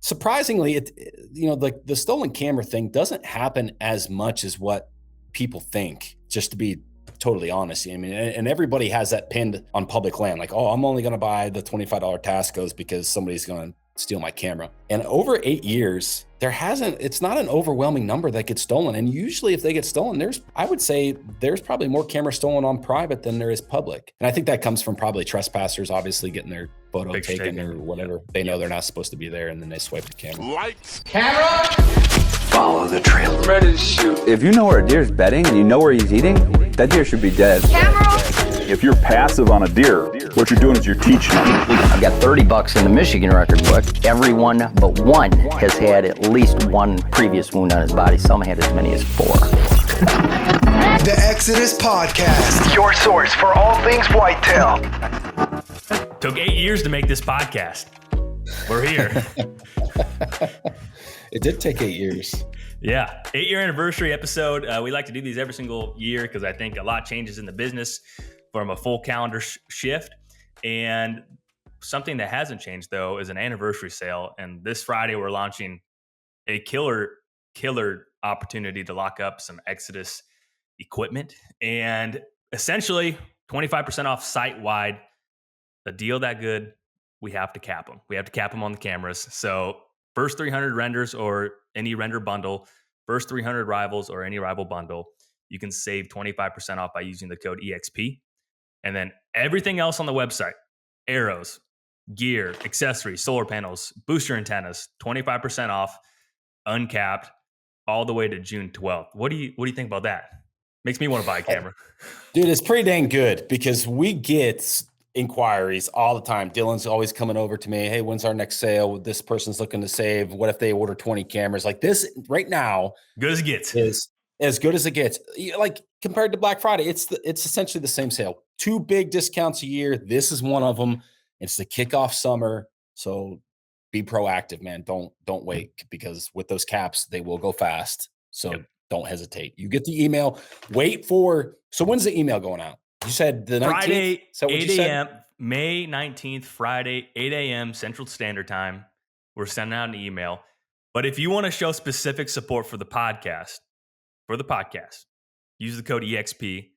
surprisingly, like the stolen camera thing doesn't happen as much as what people think, just to be totally honest. I mean, and everybody has that pinned on public land. Like, oh, I'm only going to buy the $25 Tascos because somebody's going to steal my camera. And over 8 years, it's not an overwhelming number that gets stolen. And usually if they get stolen, I would say there's probably more cameras stolen on private than there is public. And I think that comes from probably trespassers, obviously getting their photo taken or whatever. They know they're not supposed to be there, and then they swipe the camera. Lights, camera, follow the trail. Ready to shoot. If you know where a deer's bedding and you know where he's eating, that deer should be dead. camera. If you're passive on a deer, what you're doing is you're teaching them. I've got 30 bucks in the Michigan record book. Everyone but one has had at least one previous wound on his body. Some had as many as 4. The Exodus Podcast. Your source for all things whitetail. Took 8 years to make this podcast. We're here. It did take 8 years. Yeah, 8-year anniversary episode. We like to do these every single year because I think a lot changes in the business from a full calendar shift. And something that hasn't changed, though, is an anniversary sale. And this Friday, we're launching a killer opportunity to lock up some Exodus equipment. And essentially, 25% off site-wide. A deal that good, we have to cap them. We have to cap them on the cameras. So first 300 renders or any render bundle, first 300 rivals or any rival bundle, you can save 25% off by using the code EXP. And then everything else on the website, arrows, gear, accessories, solar panels, booster antennas, 25% off, uncapped, all the way to June 12th. What do you think about that? Makes me want to buy a camera. Dude, it's pretty dang good because we get inquiries all the time. Dylan's always coming over to me. Hey, when's our next sale? This person's looking to save. What if they order 20 cameras? Like this right now, good as it gets. Is as good as it gets. Like compared to Black Friday, it's essentially the same sale. 2 big discounts a year. This is one of them. It's the kickoff summer. So be proactive, man. Don't wait, because with those caps, they will go fast. So Don't hesitate. You get the email. So when's the email going out? You said the 19th? Friday, 8 a.m., May 19th, Friday, 8 a.m. Central Standard Time. We're sending out an email. But if you want to show specific support for the podcast, use the code EXP.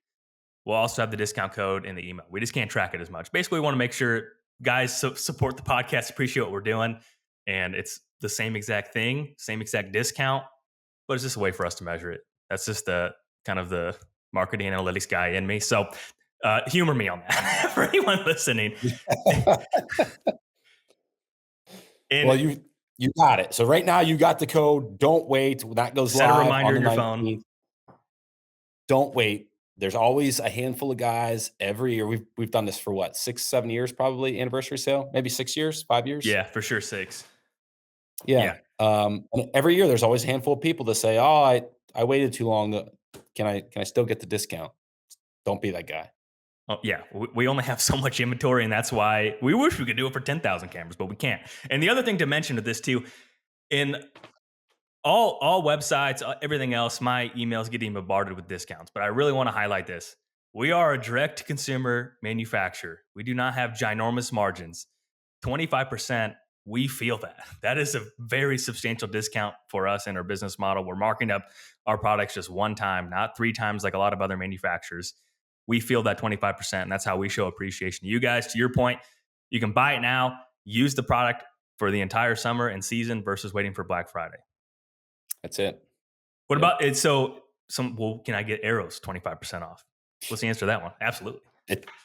We'll also have the discount code in the email. We just can't track it as much. Basically, we want to make sure guys support the podcast, appreciate what we're doing. And it's the same exact thing, same exact discount, but it's just a way for us to measure it. That's just the kind of the marketing analytics guy in me. So humor me on that for anyone listening. Well, you got it. So right now you got the code. Don't wait. That goes set live a reminder on in the your 19th. phone. Don't wait. There's always a handful of guys every year. We've done this for what, 6-7 years, probably anniversary sale, maybe 6 years, 5 years. Yeah, for sure. 6. Yeah. And every year there's always a handful of people that say, "Oh, I waited too long. Can I still get the discount?" Don't be that guy. Oh, yeah, we only have so much inventory, and that's why we wish we could do it for 10,000 cameras, but we can't. And the other thing to mention with this too, in all websites, everything else, my emails getting bombarded with discounts. But I really want to highlight this. We are a direct-to-consumer manufacturer. We do not have ginormous margins. 25%, we feel that. That is a very substantial discount for us in our business model. We're marking up our products just one time, not 3 times like a lot of other manufacturers. We feel that 25%, and that's how we show appreciation to you guys. To your point, you can buy it now, use the product for the entire summer and season versus waiting for Black Friday. That's it. What about it? So, can I get arrows 25% off? What's the answer to that one? Absolutely.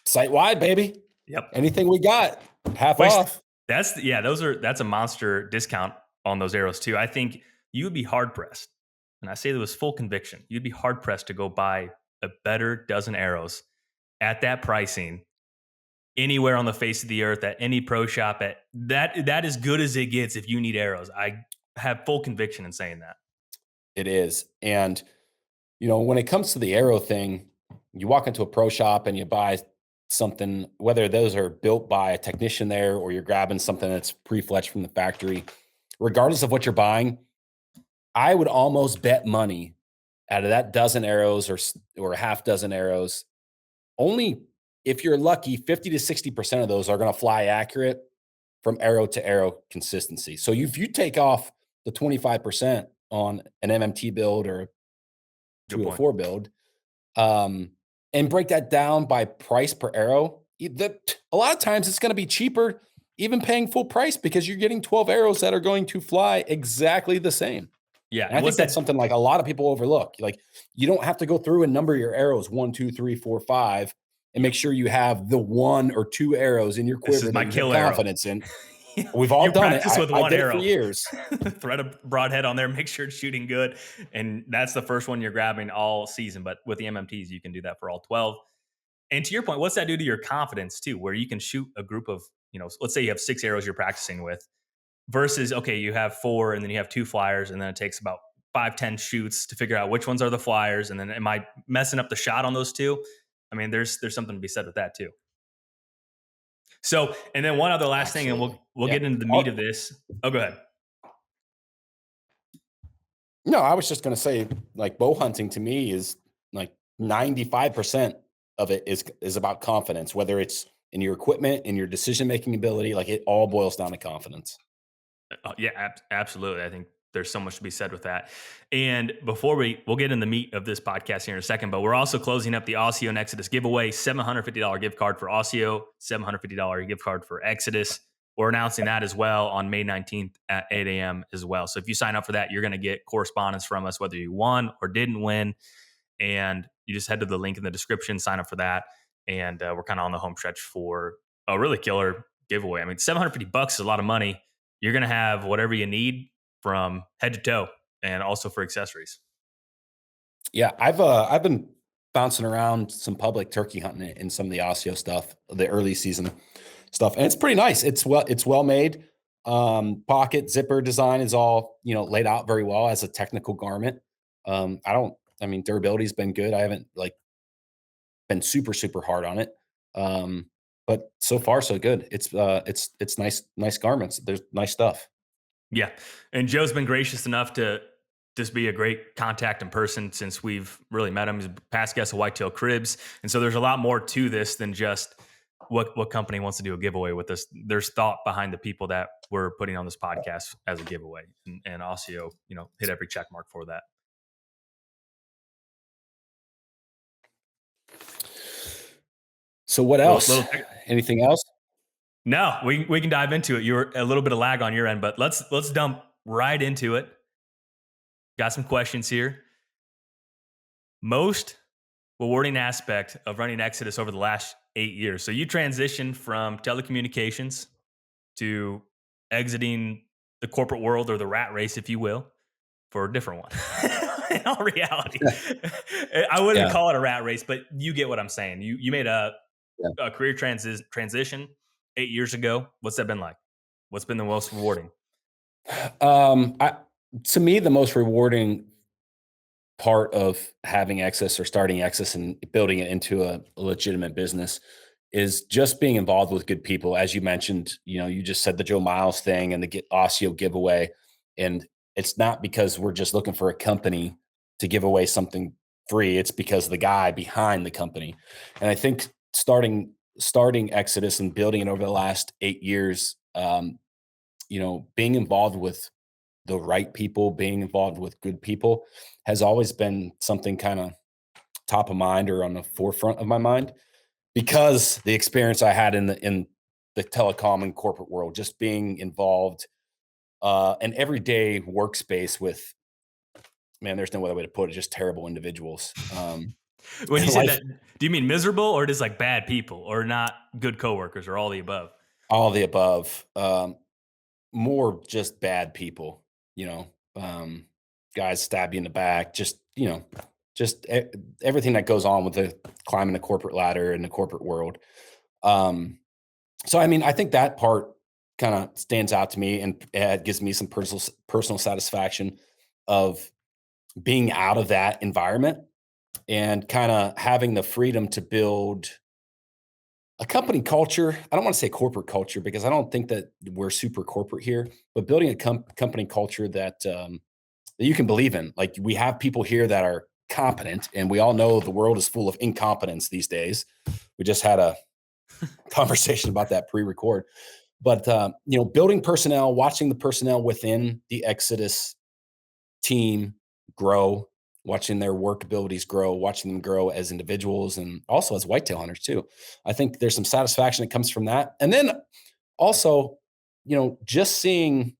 Site wide, baby. Yep. Anything we got, half off. That's a monster discount on those arrows too. I think you would be hard pressed, and I say that with full conviction. You'd be hard pressed to go buy a better dozen arrows at that pricing anywhere on the face of the earth, at any pro shop. At that is good as it gets if you need arrows. I have full conviction in saying that. It is. And, when it comes to the arrow thing, you walk into a pro shop and you buy something, whether those are built by a technician there or you're grabbing something that's pre-fletched from the factory, regardless of what you're buying, I would almost bet money out of that dozen arrows or a half dozen arrows, only if you're lucky, 50 to 60% of those are going to fly accurate. from arrow to arrow consistency. So if you take off the 25% on an MMT build or Good point. 204 build, and break that down by price per arrow, a lot of times it's going to be cheaper, even paying full price, because you're getting 12 arrows that are going to fly exactly the same. Yeah. And I think that's something like a lot of people overlook. Like, you don't have to go through and number your arrows 1, 2, 3, 4, 5, and make sure you have the 1 or 2 arrows in your quiver This is my that you kill have arrow. confidence in. We've all done it. Practice with I one did it arrow. for years. Thread a broadhead on there, make sure it's shooting good. And that's the first one you're grabbing all season. But with the MMTs, you can do that for all 12. And to your point, what's that do to your confidence too, where you can shoot a group of, let's say you have 6 arrows you're practicing with versus, okay, you have 4 and then you have 2 flyers. And then it takes about 5-10 shoots to figure out which ones are the flyers. And then am I messing up the shot on those 2? I mean, there's something to be said with that too. So, and then one other last thing, and we'll get into the meat of this. Oh, go ahead. No, I was just going to say, like, bow hunting to me is like 95% of it is about confidence, whether it's in your equipment, in your decision-making ability. Like, it all boils down to confidence. Yeah, absolutely. I think there's so much to be said with that. And before we'll get in the meat of this podcast here in a second, but we're also closing up the Osseo and Exodus giveaway, $750 gift card for Osseo, $750 gift card for Exodus. We're announcing that as well on May 19th at 8 a.m. as well. So if you sign up for that, you're going to get correspondence from us, whether you won or didn't win. And you just head to the link in the description, sign up for that. And we're kind of on the home stretch for a really killer giveaway. I mean, $750 is a lot of money. You're going to have whatever you need from head to toe, and also for accessories. Yeah, I've been bouncing around some public turkey hunting in some of the Osseo stuff, the early season stuff, and it's pretty nice. It's well made. Pocket zipper design is all laid out very well as a technical garment. I mean, durability's been good. I haven't been super hard on it. But so far so good. It's nice garments. There's nice stuff. Yeah. And Joe's been gracious enough to just be a great contact in person since we've really met him. He's a past guest of Whitetail Cribs. And so there's a lot more to this than just what company wants to do a giveaway with us. There's thought behind the people that we're putting on this podcast as a giveaway. And Osseo, hit every check mark for that. So what else? Anything else? No, we can dive into it. You're a little bit of lag on your end, but let's dump right into it. Got some questions here. Most rewarding aspect of running Exodus over the last 8 years. So you transitioned from telecommunications to exiting the corporate world, or the rat race, if you will, for a different one. In all reality, I wouldn't call it a rat race, but you get what I'm saying. You made a career transition 8 years ago. What's that been like? What's been the most rewarding? To me, the most rewarding part of having Exodus or starting Exodus and building it into a legitimate business is just being involved with good people. As you mentioned, you just said the Joe Miles thing and the Osseo giveaway. And it's not because we're just looking for a company to give away something free. It's because the guy behind the company. And I think starting Exodus and building it over the last 8 years, being involved with the right people, being involved with good people has always been something kind of top of mind or on the forefront of my mind, because the experience I had in the telecom and corporate world, just being involved an everyday workspace with, man, there's no other way to put it, just terrible individuals. When you say that, do you mean miserable, or just like bad people, or not good coworkers, or all the above? All the above. More just bad people, guys stab you in the back, just everything that goes on with the climbing the corporate ladder in the corporate world. So, I mean, I think that part kind of stands out to me, and it gives me some personal satisfaction of being out of that environment and kind of having the freedom to build a company culture. I don't want to say corporate culture, because I don't think that we're super corporate here, but building a company culture that you can believe in. Like, we have people here that are competent, and we all know the world is full of incompetence these days. We just had a conversation about that pre-record, But building personnel, watching the personnel within the Exodus team grow, watching their work abilities grow, watching them grow as individuals and also as whitetail hunters too. I think there's some satisfaction that comes from that. And then also, just seeing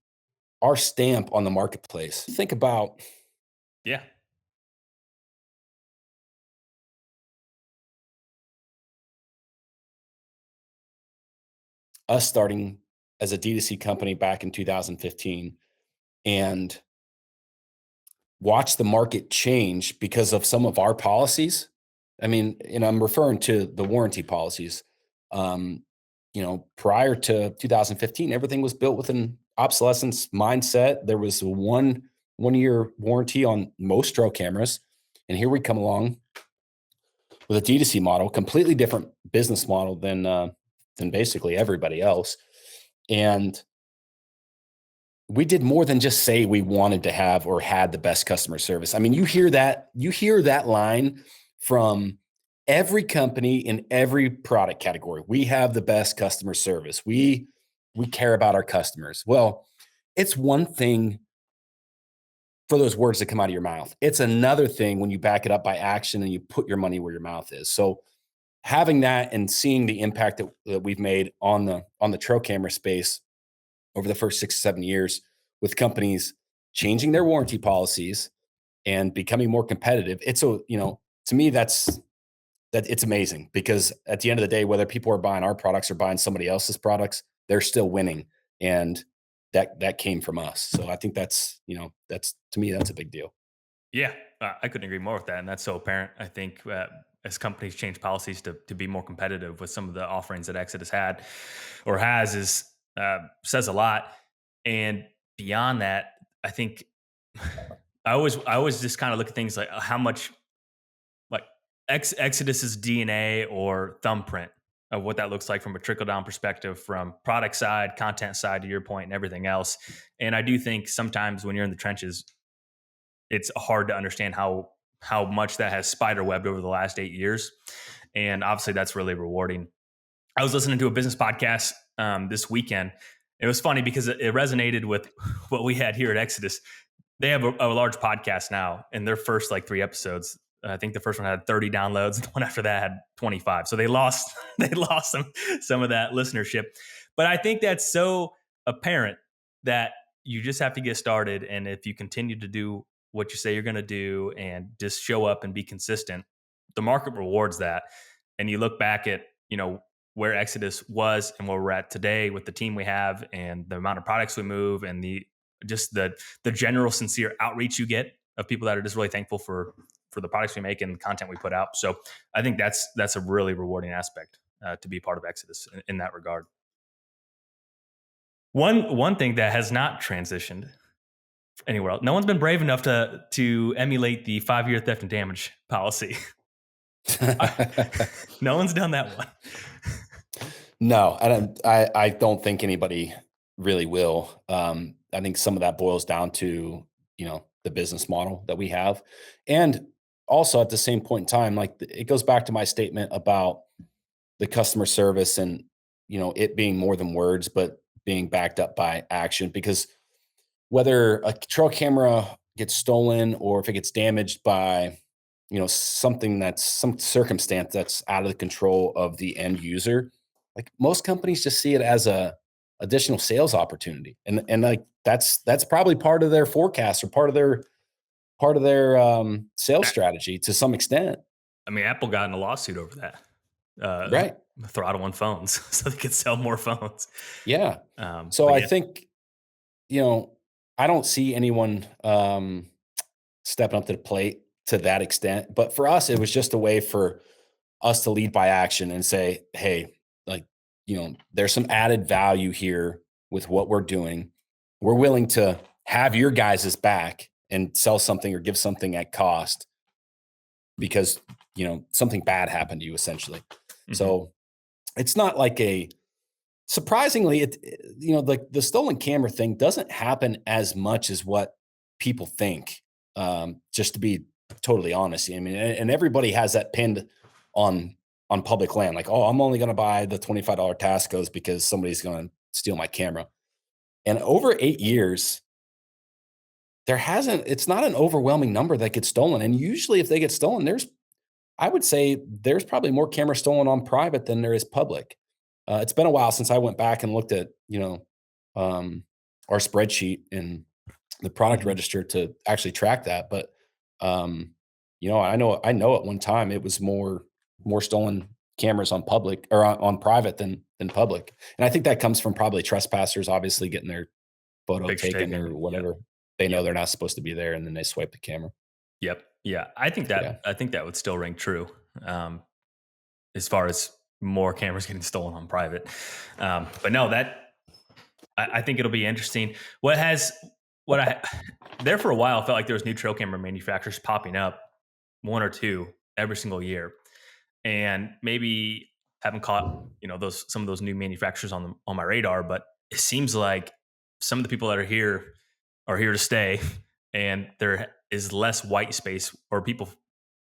our stamp on the marketplace. Think about Yeah. us starting as a D2C company back in 2015 and watch the market change because of some of our policies. I mean, and I'm referring to the warranty policies. Prior to 2015, everything was built with an obsolescence mindset. There was a one-year warranty on most trail cameras, and here we come along with a D2C model, completely different business model than basically everybody else. And we did more than just say we wanted to have or had the best customer service. I mean, you hear that line from every company in every product category. We have the best customer service. We care about our customers. Well, it's one thing for those words to come out of your mouth. It's another thing when you back it up by action and you put your money where your mouth is. So having that and seeing the impact that we've made on the trail camera space over the first 6 to 7 years with companies changing their warranty policies and becoming more competitive. To me, that it's amazing because at the end of the day, whether people are buying our products or buying somebody else's products, they're still winning. And that came from us. So I think that's to me, that's a big deal. Yeah, I couldn't agree more with that, and that's so apparent. I think as companies change policies to be more competitive with some of the offerings that Exodus had or has, is says a lot. And beyond that, I think I always just kind of look at things like how much like Exodus's DNA or thumbprint of what that looks like from a trickle down perspective, from product side, content side, to your point, and everything else. And I do think sometimes when you're in the trenches, it's hard to understand how much that has spider webbed over the last 8 years. And obviously that's really rewarding. I was listening to a business podcast this weekend. It was funny because it resonated with what we had here at Exodus. They have a large podcast now, and their first like 3 episodes, I think the first one had 30 downloads. The one after that had 25. So they lost some of that listenership. But I think that's so apparent that you just have to get started. And if you continue to do what you say you're going to do and just show up and be consistent, the market rewards that. And you look back at, where Exodus was and where we're at today with the team we have and the amount of products we move and the general sincere outreach you get of people that are just really thankful for the products we make and the content we put out. So I think that's a really rewarding aspect to be part of Exodus in that regard. One thing that has not transitioned anywhere else, no one's been brave enough to emulate the 5-year theft and damage policy. No one's done that one. No, I don't think anybody really will. I think some of that boils down to, the business model that we have. And also at the same point in time, like it goes back to my statement about the customer service and, it being more than words, but being backed up by action. Because whether a trail camera gets stolen or if it gets damaged by, something that's some circumstance that's out of the control of the end user, like most companies just see it as a additional sales opportunity. And like that's probably part of their forecast or part of their sales strategy to some extent. I mean, Apple got in a lawsuit over that. Right. Throttle on phones so they could sell more phones. Yeah. So I think, I don't see anyone stepping up to the plate to that extent. But for us, it was just a way for us to lead by action and say, hey, like, there's some added value here with what we're doing. We're willing to have your guys' back and sell something or give something at cost because, something bad happened to you essentially. Mm-hmm. So it's not like surprisingly, the stolen camera thing doesn't happen as much as what people think. Just to be totally honest. I mean, and everybody has that pinned on public land. Like, oh, I'm only going to buy the $25 Tascos because somebody's going to steal my camera. And over 8 years, it's not an overwhelming number that gets stolen. And usually if they get stolen, I would say there's probably more cameras stolen on private than there is public. It's been a while since I went back and looked at, um, our spreadsheet and the product register to actually track that. But, I know at one time it was more stolen cameras on public or on private than public. And I think that comes from probably trespassers obviously getting their photo Picture taken taken. or Yep. whatever. They know Yep. they're not supposed to be there, and then they swipe the camera. Yep. Yeah. I think Yeah. that would still ring true. Um, as far as more cameras getting stolen on private. But no, I think it'll be interesting. What I there for a while felt like there was new trail camera manufacturers popping up, one or two every single year, and maybe haven't caught some of those new manufacturers on my radar. But it seems like some of the people that are here to stay, and there is less white space, or people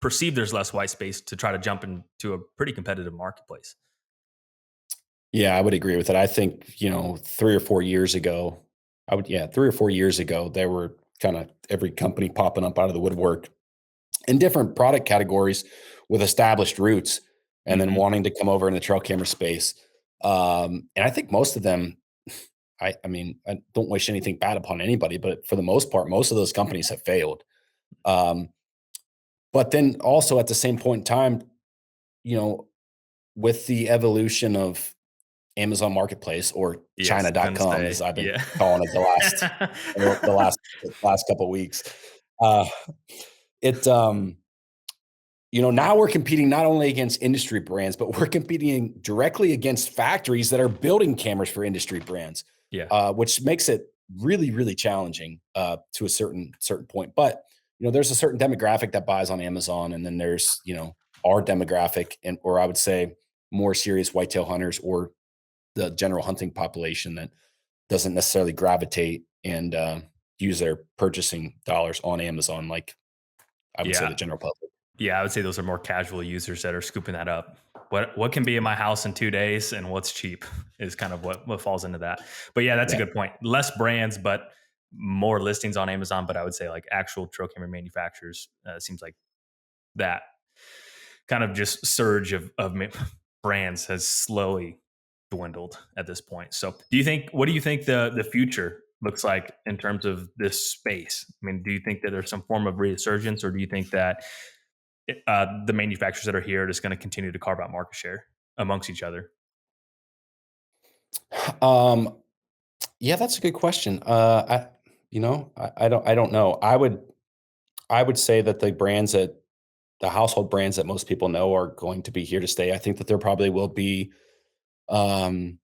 perceive there's less white space to try to jump into a pretty competitive marketplace. Yeah, I would agree with that. I think, 3 or 4 years ago, 3 or 4 years ago, there were kind of every company popping up out of the woodwork in different product categories with established roots and then Mhm. wanting to come over in the trail camera space. And I think most of them, I mean, I don't wish anything bad upon anybody, but for the most part, most of those companies have failed. Um, but then also at the same point in time, you know, with the evolution of Amazon Marketplace or Yes, gonna China.com, say, as I've been yeah. calling it the last couple of weeks. Uh, it now we're competing not only against industry brands, but we're competing directly against factories that are building cameras for industry brands, Yeah. which makes it really, really challenging to a certain point. But there's a certain demographic that buys on Amazon, and then there's our demographic, or I would say more serious whitetail hunters or the general hunting population that doesn't necessarily gravitate and use their purchasing dollars on Amazon like I would say Yeah. the general public. Yeah, I would say those are more casual users that are scooping that up. What can be in my house in 2 days and what's cheap is kind of what falls into that. But yeah, that's a Yeah. good point. Less brands, but more listings on Amazon. But I would say like actual trail camera manufacturers seems like that kind of just surge of brands has slowly dwindled at this point. So what do you think the future looks like in terms of this space? I mean, do you think that there's some form of resurgence, or do you think that the manufacturers that are here are just going to continue to carve out market share amongst each other? Um, yeah, that's a good question. I don't know. I would say that the household brands that most people know are going to be here to stay. I think that there probably will be um,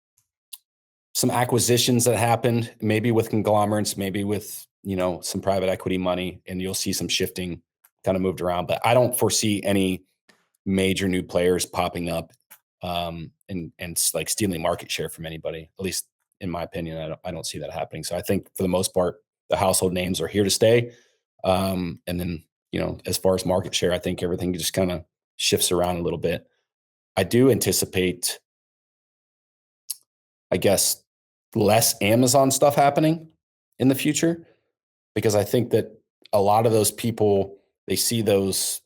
some acquisitions that happened, maybe with conglomerates, maybe with some private equity money, and you'll see some shifting kind of moved around. But I don't foresee any major new players popping up and like stealing market share from anybody. At least in my opinion, I don't see that happening. So I think for the most part, the household names are here to stay. And then as far as market share, I think everything just kind of shifts around a little bit. I do anticipate, I guess, less Amazon stuff happening in the future because I think that a lot of those people they see those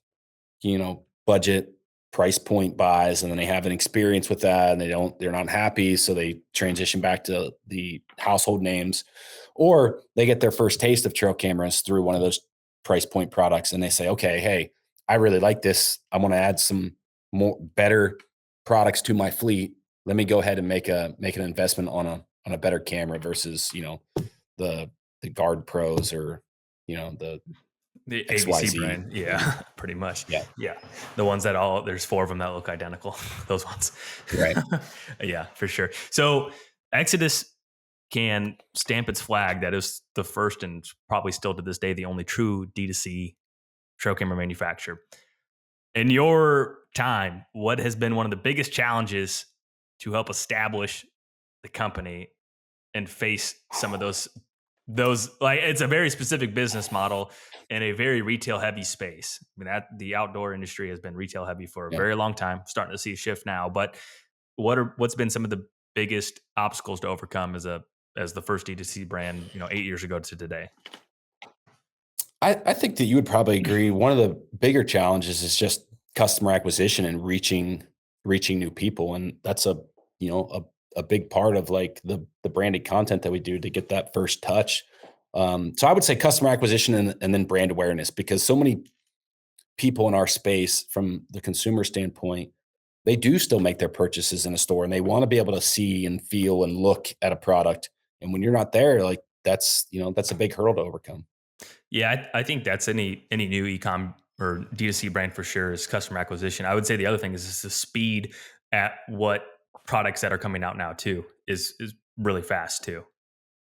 budget price point buys and then they have an experience with that and they're not happy. So they transition back to the household names or they get their first taste of trail cameras through one of those price point products and they say, okay, hey, I really like this. I want to add some more better products to my fleet. Let me go ahead and make an investment on a better camera versus, the Guard Pros or, the The ABC XYZ. brand, yeah, pretty much. Yeah. Yeah, the ones there's four of them that look identical. Those ones, Right. yeah, for sure. So Exodus can stamp its flag that is the first and probably still to this day the only true D2C trail camera manufacturer. In your time, what has been one of the biggest challenges to help establish the company and face some of those like it's a very specific business model in a very retail heavy space. I mean that the outdoor industry has been retail heavy for a Yeah. very long time, starting to see a shift now. But what's been some of the biggest obstacles to overcome as the first D2C brand, 8 years ago to today? I think that you would probably agree. One of the bigger challenges is just customer acquisition and reaching new people, and that's a big part of like the branded content that we do to get that first touch. So I would say customer acquisition and then brand awareness, because so many people in our space, from the consumer standpoint, they do still make their purchases in a store and they want to be able to see and feel and look at a product. And when you're not there, like that's a big hurdle to overcome. Yeah, I think that's any new e-com or D2C brand for sure is customer acquisition. I would say the other thing is the speed at what products that are coming out now too is really fast too.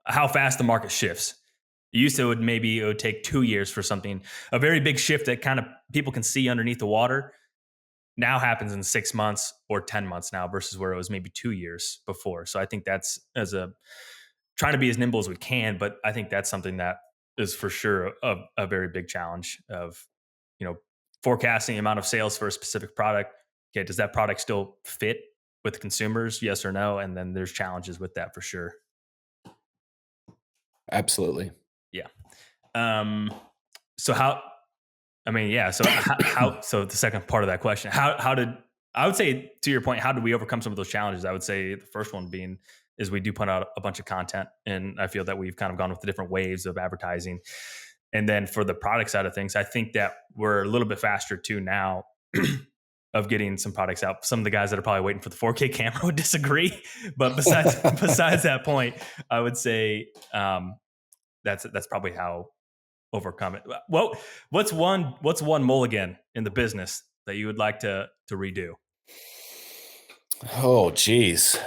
How fast the market shifts. It used to it would take 2 years for something, a very big shift that kind of people can see underneath the water. Now happens in 6 months or 10 months now versus where it was maybe 2 years before. So I think that's trying to be as nimble as we can, but I think that's something that is for sure a very big challenge of, forecasting the amount of sales for a specific product. Okay, does that product still fit with consumers? Yes or no? And then there's challenges with that for sure. Absolutely. Yeah. Um, so how, I mean, yeah. So so the second part of that question, I would say, to your point, how did we overcome some of those challenges? I would say the first one being is we do put out a bunch of content, and I feel that we've kind of gone with the different waves of advertising. And then for the product side of things, I think that we're a little bit faster too now of getting some products out. Some of the guys that are probably waiting for the 4K camera would disagree, but besides that point, I would say that's probably how overcome it. Well, what's one mulligan in the business that you would like to redo? Oh, geez.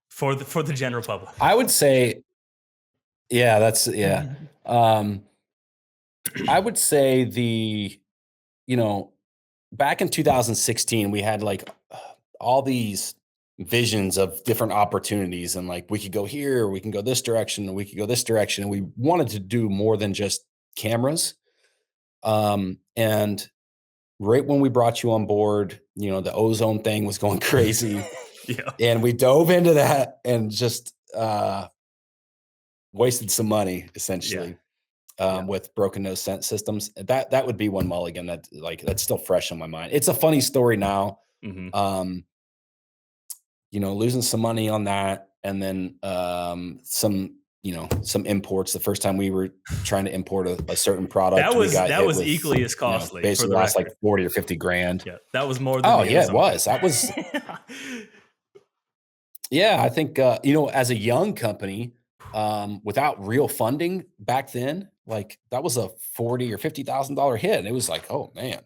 For the general public. I would say, yeah. I would say back in 2016, we had like all these visions of different opportunities, and like we could go here, or we can go this direction, and we could go this direction. And we wanted to do more than just cameras. And right when we brought you on board, the ozone thing was going crazy. Yeah. And we dove into that and just wasted some money essentially. With broken nose scent systems. That would be one mulligan that's still fresh on my mind. It's a funny story now. Mm-hmm. Losing some money on that, and then some imports. The first time we were trying to import a certain product, that was equally as costly. Basically lost like 40 or 50 grand. Yeah, that was more than it was. That was yeah, I think as a young company, without real funding back then, like that was a $40,000 or $50,000 hit. And it was like, oh man,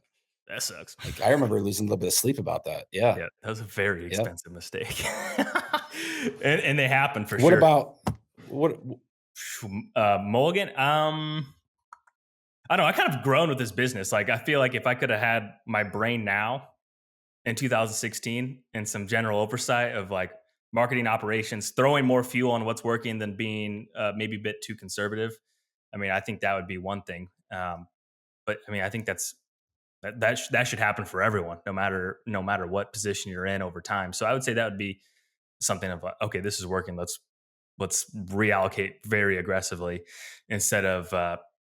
that sucks. Like I remember losing a little bit of sleep about that. Yeah. Yeah, that was a very expensive mistake. and they happen for what sure. What mulligan? I don't know. I kind of grown with this business. Like I feel like if I could have had my brain now in 2016 and some general oversight of like marketing operations, throwing more fuel on what's working than being maybe a bit too conservative. I mean, I think that would be one thing. But I mean, I think that should happen for everyone, no matter what position you're in over time. So I would say that would be something of okay, this is working. Let's reallocate very aggressively instead of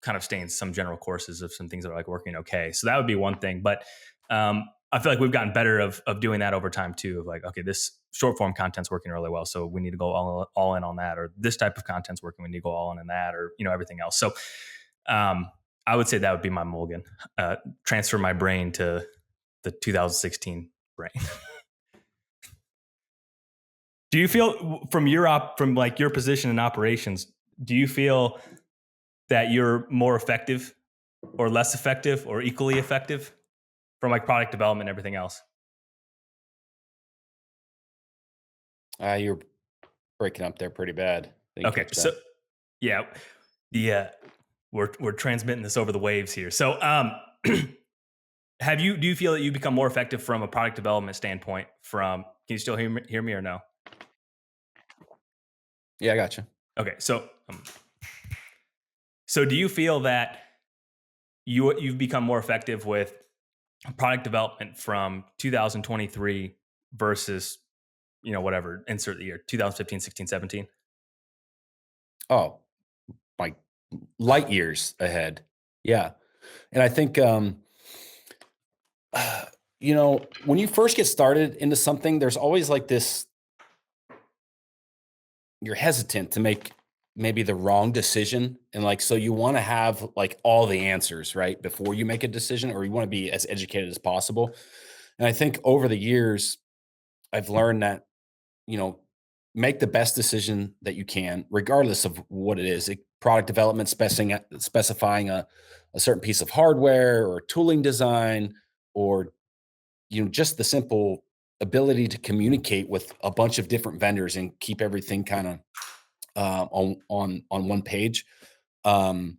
kind of staying some general courses of some things that are like working okay. So that would be one thing. But I feel like we've gotten better of doing that over time too. Of like, okay, this short form content's working really well, so we need to go all in on that. Or this type of content's working, we need to go all in that. Or everything else. So I would say that would be my mulligan. Transfer my brain to the 2016 brain. Do you feel from your position in operations, do you feel that you're more effective or less effective or equally effective from like product development and everything else? You're breaking up there pretty bad. Okay. So yeah, we're transmitting this over the waves here. So do you feel that you become more effective from a product development standpoint can you still hear me or no? Yeah, I got you. Okay. So do you feel that you've become more effective with product development from 2023 versus, whatever, insert the year, 2015, 16, 17? Oh, like light years ahead. Yeah. And I think, when you first get started into something, there's always like this, you're hesitant to make maybe the wrong decision. And like, so you want to have like all the answers, right? Before you make a decision, or you want to be as educated as possible. And I think over the years, I've learned that, you know, make the best decision that you can, regardless of what it is. Product development, specifying a certain piece of hardware or tooling design, or just the simple ability to communicate with a bunch of different vendors and keep everything kind of on one page. Um,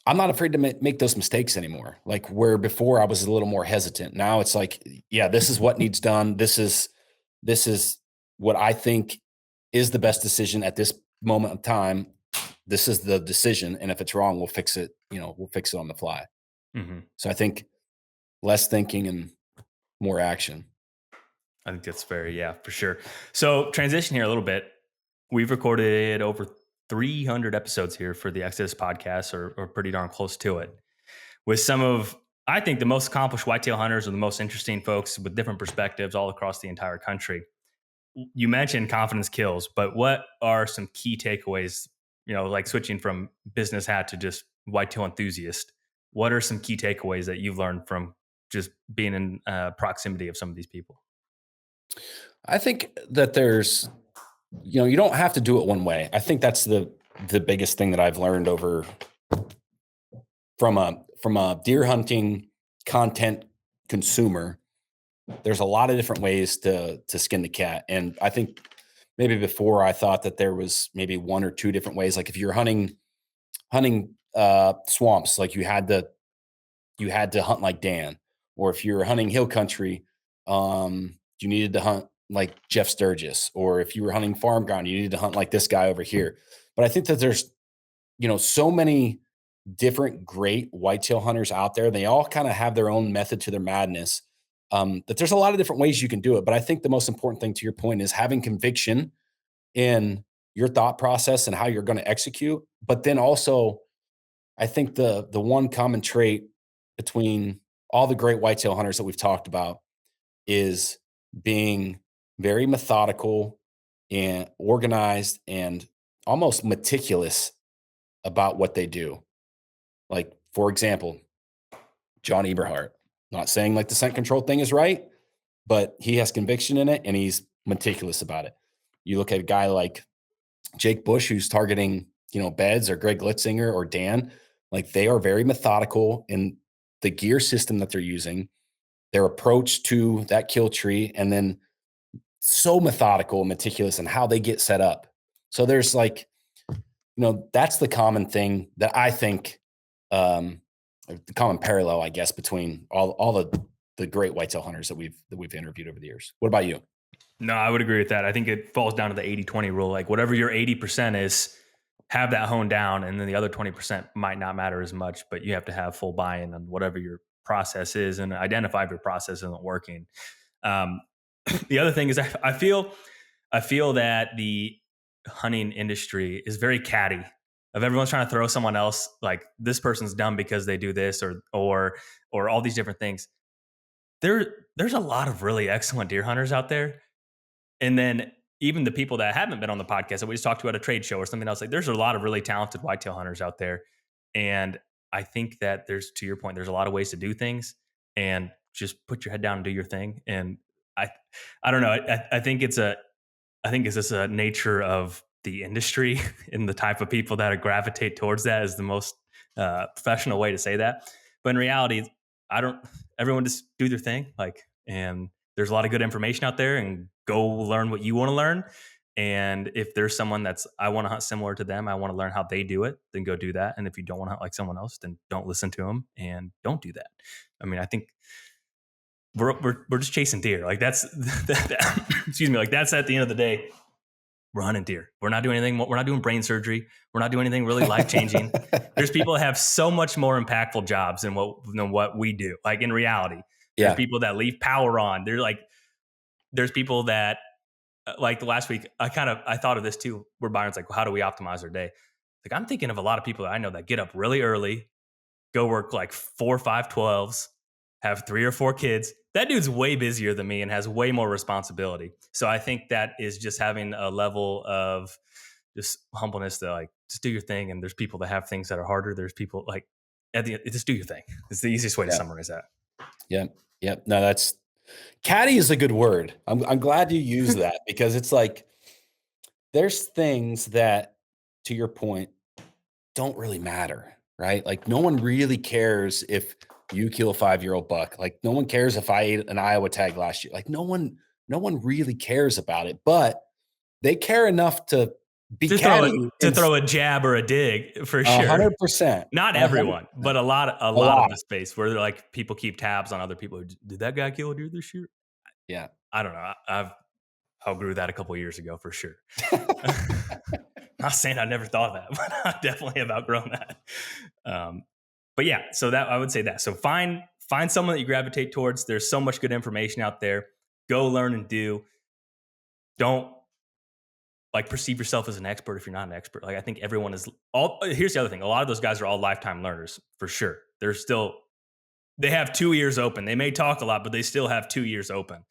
I'm not afraid to make those mistakes anymore. Like where before I was a little more hesitant. Now it's like, yeah, this is what needs done. This is what I think is the best decision at this moment of time. This is the decision, and if it's wrong, we'll fix it. We'll fix it on the fly. Mm-hmm. So I think less thinking and more action. I think that's yeah, for sure. So transition here a little bit. We've recorded over 300 episodes here for the Exodus podcast, or pretty darn close to it, with some of, I think, the most accomplished whitetail hunters or the most interesting folks with different perspectives all across the entire country. You mentioned confidence kills, but what are some key takeaways, like switching from business hat to just whitetail enthusiast? What are some key takeaways that you've learned from just being in proximity of some of these people? I think that there's, you don't have to do it one way. I think that's the biggest thing that I've learned over from a deer hunting content consumer. There's a lot of different ways to skin the cat, and I think maybe before I thought that there was maybe one or two different ways. Like if you're hunting swamps, like you had to hunt like Dan, or if you're hunting hill country, you needed to hunt like Jeff Sturgis, or if you were hunting farm ground, you needed to hunt like this guy over here. But I think that there's, so many different great whitetail hunters out there. They all kind of have their own method to their madness. That there's a lot of different ways you can do it. But I think the most important thing, to your point, is having conviction in your thought process and how you're going to execute. But then also, I think the one common trait between all the great whitetail hunters that we've talked about is being very methodical and organized and almost meticulous about what they do. Like, for example, John Eberhart. Not saying like the scent control thing is right, but he has conviction in it and he's meticulous about it. You look at a guy like Jake Bush, who's targeting, beds, or Greg Litzinger or Dan, like they are very methodical in the gear system that they're using, their approach to that kill tree, and then so methodical and meticulous in how they get set up. So there's like, that's the common thing that I think, the common parallel, I guess, between all the great whitetail hunters that we've interviewed over the years. What about you? No, I would agree with that. I think it falls down to the 80-20 rule. Like whatever your 80% is, have that honed down, and then the other 20% might not matter as much, but you have to have full buy-in on whatever your process is and identify if your process isn't working. The other thing is I feel that the hunting industry is very catty, of everyone's trying to throw someone else like this person's dumb because they do this or all these different things. There's a lot of really excellent deer hunters out there. And then even the people that haven't been on the podcast that we just talked to at a trade show or something else, like there's a lot of really talented whitetail hunters out there. And I think that to your point, there's a lot of ways to do things, and just put your head down and do your thing. And I don't know. I think it's just a nature of the industry and the type of people that gravitate towards that is the most professional way to say that. But in reality, everyone just do their thing. And there's a lot of good information out there, and go learn what you want to learn. And if there's someone I want to hunt similar to them, I want to learn how they do it, then go do that. And if you don't want to hunt like someone else, then don't listen to them and don't do that. I mean, I think we're just chasing deer. Like that's excuse me. Like that's at the end of the day, we're hunting deer. We're not doing anything. We're not doing brain surgery. We're not doing anything really life changing. There's people that have so much more impactful jobs than what we do. Like in reality, there's people that leave power on. There's people that like the last week, I thought of this too, where Byron's like, well, how do we optimize our day? Like I'm thinking of a lot of people that I know that get up really early, go work like 4 or 5 12s, have 3 or 4 kids. That dude's way busier than me and has way more responsibility. So I think that is just having a level of just humbleness to like, just do your thing. And there's people that have things that are harder. There's people like, just do your thing. It's the easiest way to summarize that. Yeah. Yeah. No, caddy is a good word. I'm glad you use that because it's like, there's things that, to your point, don't really matter, right? Like no one really cares if you kill a 5-year-old buck. Like no one cares if I ate an Iowa tag last year. Like no one really cares about it, but they care enough to be catty to throw a jab or a dig for sure. 100%. Not everyone, but a lot of the space where they're like people keep tabs on other people. Did that guy kill a deer this year? Yeah. I don't know. I've outgrew that a couple of years ago for sure. Not saying I never thought of that, but I definitely have outgrown that. But yeah, so that I would say that. So find someone that you gravitate towards. There's so much good information out there. Go learn and do. Don't like perceive yourself as an expert if you're not an expert. Like I think everyone is all. Here's the other thing. A lot of those guys are all lifetime learners for sure. They have 2 ears open. They may talk a lot, but they still have 2 ears open.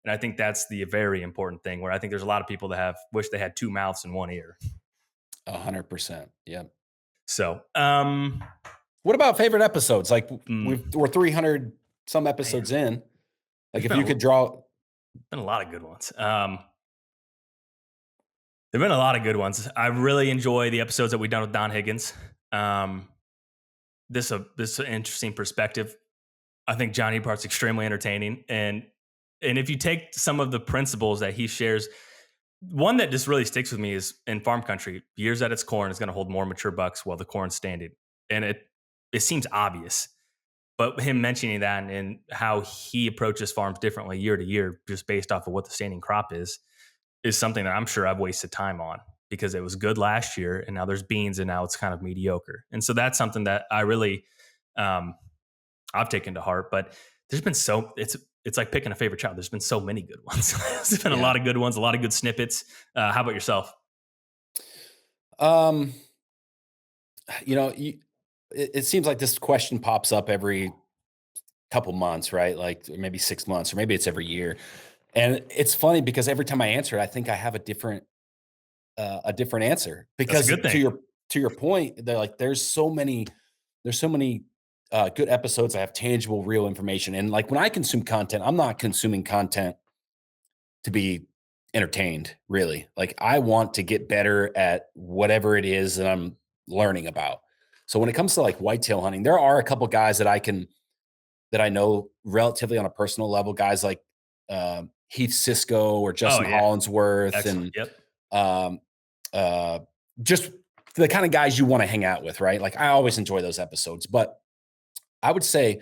And I think that's the very important thing where I think there's a lot of people that wish they had 2 mouths and 1 ear. 100%. Yeah. So, what about favorite episodes? Like we're 300 some episodes in. Like if you could draw, been a lot of good ones. There've been a lot of good ones. I really enjoy the episodes that we've done with Don Higgins. This is an interesting perspective. I think Johnny Part's extremely entertaining, and if you take some of the principles that he shares, one that just really sticks with me is in farm country, years at its corn is going to hold more mature bucks while the corn's standing, and it seems obvious, but him mentioning that and how he approaches farms differently year to year, just based off of what the standing crop is something that I'm sure I've wasted time on because it was good last year and now there's beans and now it's kind of mediocre. And so that's something that I really, I've taken to heart, but there's been it's like picking a favorite child. There's been so many good ones. There's been a lot of good ones, a lot of good snippets. How about yourself? It seems like this question pops up every couple months, right? Like maybe 6 months, or maybe it's every year. And it's funny because every time I answer it, I think I have a different answer because to your point, they're like, there's so many good episodes that have tangible, real information. And like when I consume content, I'm not consuming content to be entertained, really. Like I want to get better at whatever it is that I'm learning about. So when it comes to like whitetail hunting, there are a couple guys that I know relatively on a personal level, guys like Heath Sisco or Justin Hollinsworth. Excellent. And just the kind of guys you want to hang out with, right? Like I always enjoy those episodes, but I would say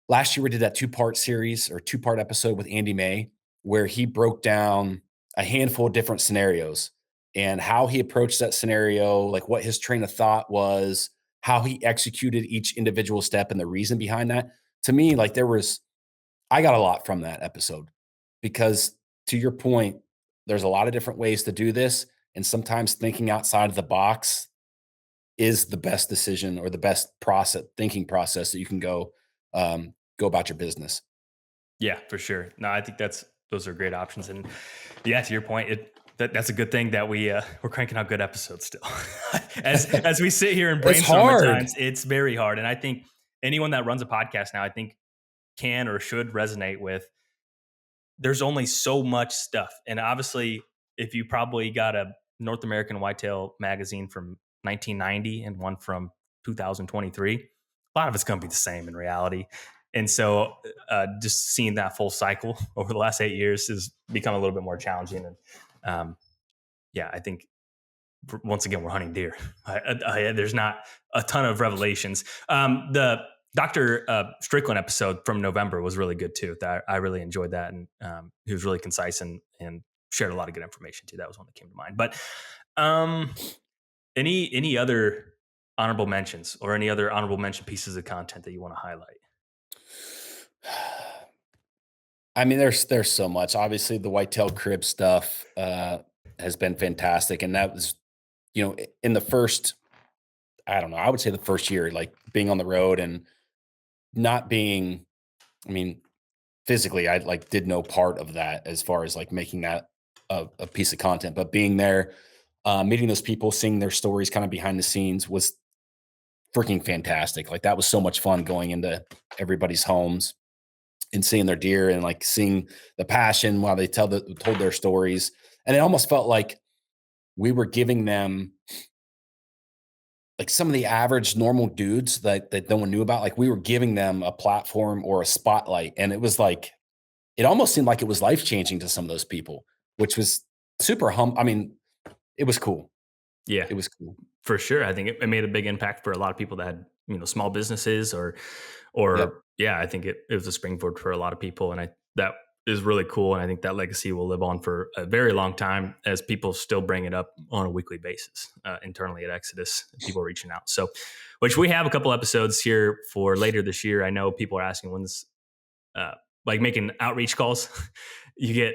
last year we did that 2-part series or 2-part episode with Andy May, where he broke down a handful of different scenarios and how he approached that scenario, like what his train of thought was, how he executed each individual step and the reason behind that. To me, like I got a lot from that episode because to your point, there's a lot of different ways to do this. And sometimes thinking outside of the box is the best decision or the best thinking process that you can go about your business. Yeah, for sure. No, I think those are great options. And yeah, to your point, that's a good thing that we're cranking out good episodes still. as we sit here and brainstorm at times, it's very hard. And I think anyone that runs a podcast now, I think can or should resonate with, there's only so much stuff. And obviously, if you probably got a North American Whitetail magazine from 1990 and one from 2023, a lot of it's going to be the same in reality. And so just seeing that full cycle over the last 8 years has become a little bit more challenging. And I think once again, we're hunting deer. There's not a ton of revelations. The Dr. Strickland episode from November was really good too. I really enjoyed that. And he was really concise and shared a lot of good information too. That was one that came to mind. But any other honorable mentions or any other honorable mention pieces of content that you want to highlight? I mean, there's so much. Obviously, the whitetail crib stuff has been fantastic, and that was, in the first, I don't know, I would say the first year, like being on the road and not being, I mean, physically, I like did no part of that as far as like making that a piece of content, but being there, meeting those people, seeing their stories, kind of behind the scenes, was freaking fantastic. Like that was so much fun going into everybody's homes and seeing their deer and like seeing the passion while they told their stories. And it almost felt like we were giving them like some of the average normal dudes that no one knew about. Like we were giving them a platform or a spotlight. And it was like, it almost seemed like it was life changing to some of those people, which was super I mean, it was cool. Yeah, It was cool. for sure. I think it made a big impact for a lot of people that had, small businesses Yep. yeah, I think it was a springboard for a lot of people. And that is really cool. And I think that legacy will live on for a very long time as people still bring it up on a weekly basis internally at Exodus, people reaching out. So, which we have a couple episodes here for later this year. I know people are asking when's like making outreach calls. You get,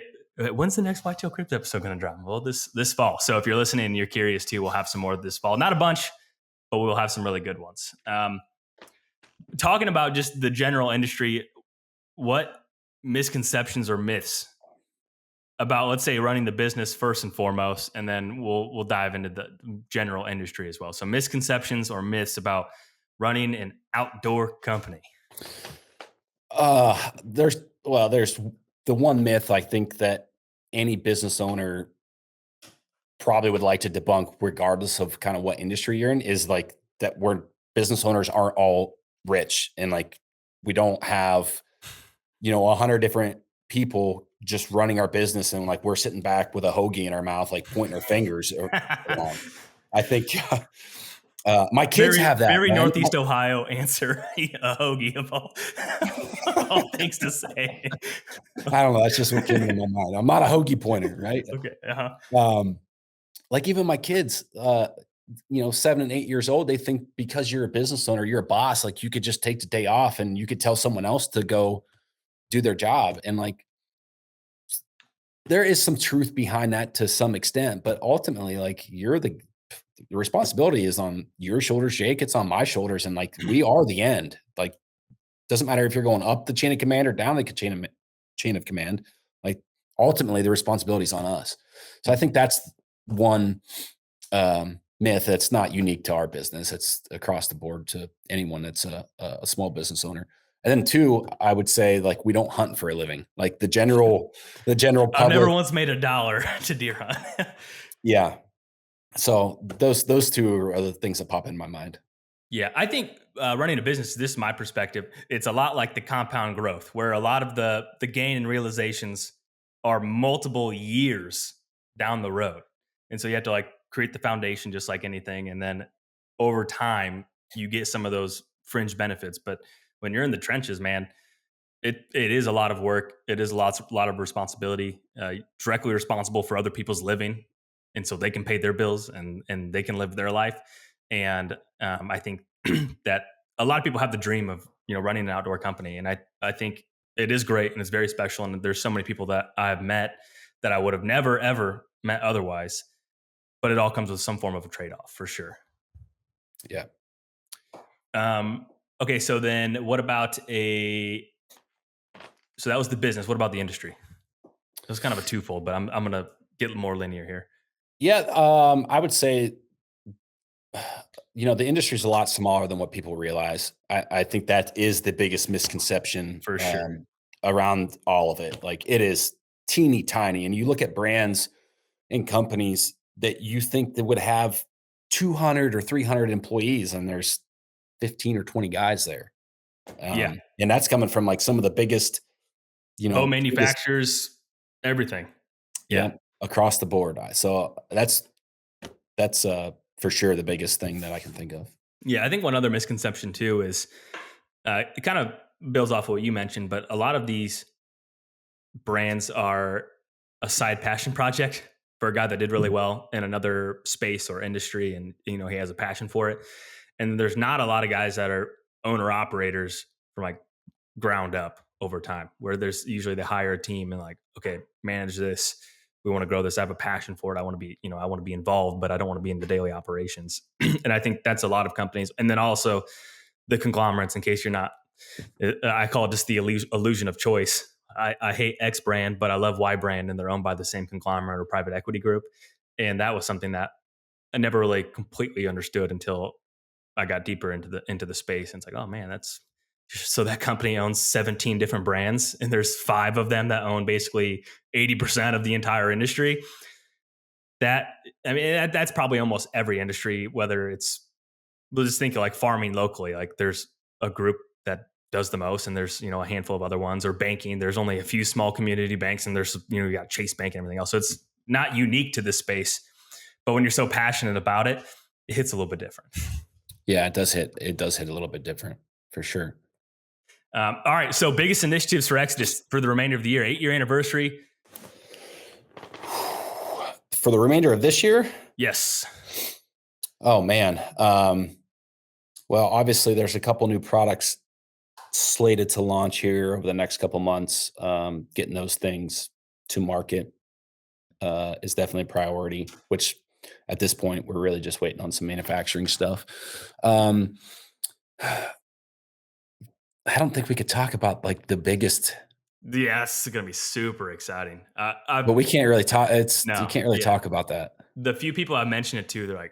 when's the next Whitetail Crypto episode going to drop? Well, this fall. So if you're listening and you're curious too, we'll have some more this fall. Not a bunch, but we'll have some really good ones. Talking about just the general industry, what misconceptions or myths about, let's say, running the business first and foremost, and then we'll dive into the general industry as well. So misconceptions or myths about running an outdoor company. There's the one myth I think that any business owner probably would like to debunk, regardless of kind of what industry you're in, is like that business owners aren't all rich and like we don't have 100 different people just running our business and like we're sitting back with a hoagie in our mouth, like pointing our fingers around. I think my kids have that. Very man. Northeast Ohio answer, a hoagie of all things to say. I don't know. That's just what came into my mind. I'm not a hoagie pointer, right? Okay. Uh-huh. Like even my kids, 7 and 8 years old, they think because you're a business owner, you're a boss, like you could just take the day off and you could tell someone else to go do their job. And like, there is some truth behind that to some extent, but ultimately, like the responsibility is on your shoulders, Jake. It's on my shoulders. And like, we are the end. Like, doesn't matter if you're going up the chain of command or down the chain of command. Like, ultimately, the responsibility is on us. So I think that's one myth that's not unique to our business. It's across the board to anyone that's a small business owner. And then two, I would say like we don't hunt for a living. Like the general public. I've never once made $1 to deer hunt. Yeah. So those two are the things that pop in my mind. Yeah, I think running a business, this is my perspective, it's a lot like the compound growth, where a lot of the gain and realizations are multiple years down the road. And so you have to like create the foundation just like anything. And then over time, you get some of those fringe benefits. But when you're in the trenches, man, it is a lot of work. It is a lot of responsibility, directly responsible for other people's living. And so they can pay their bills and they can live their life. And I think that a lot of people have the dream of, running an outdoor company. And I think it is great and it's very special. And there's so many people that I have met that I would have never, ever met otherwise. But it all comes with some form of a trade-off for sure. Yeah. Okay. So then what about so that was the business. What about the industry? It was kind of a twofold, but I'm going to get more linear here. Yeah. I would say, the industry is a lot smaller than what people realize. I think that is the biggest misconception For sure. Around all of it. Like it is teeny tiny. And you look at brands and companies that you think that would have 200 or 300 employees and there's 15 or 20 guys there. Yeah. And that's coming from like some of the biggest, home manufacturers, everything. Yeah. Across the board. So that's for sure the biggest thing that I can think of. Yeah. I think one other misconception too is it kind of builds off of what you mentioned, but a lot of these brands are a side passion project for a guy that did really well in another space or industry, and he has a passion for it. And there's not a lot of guys that are owner operators from like ground up over time, where there's usually they hire a team and like, okay, manage this. We want to grow this. I have a passion for it. I want to be, I want to be involved, but I don't want to be in the daily operations. And I think that's a lot of companies. And then also the conglomerates, in case you're not, I call it just the illusion of choice. I hate X brand, but I love Y brand, and they're owned by the same conglomerate or private equity group. And that was something that I never really completely understood until I got deeper into the space. And it's like, oh man, that's so that company owns 17 different brands, and there's 5 of them that own basically 80% of the entire industry. That's probably almost every industry, whether it's, we'll just think of like farming locally, like there's a group that does the most, and there's, a handful of other ones, or banking. There's only a few small community banks, and there's, you got Chase Bank and everything else. So it's not unique to this space, but when you're so passionate about it, it hits a little bit different. Yeah, it does hit a little bit different for sure. All right. So biggest initiatives for Exodus for the remainder of the year, 8-year anniversary. For the remainder of this year? Yes. Oh man. Well, obviously there's a couple new products slated to launch here over the next couple months. Getting those things to market is definitely a priority, which at this point we're really just waiting on some manufacturing stuff. I don't think we could talk about like the biggest. Yeah, it's going to be super exciting. But we can't really talk. You can't really talk about that. The few people I mentioned it to, they're like,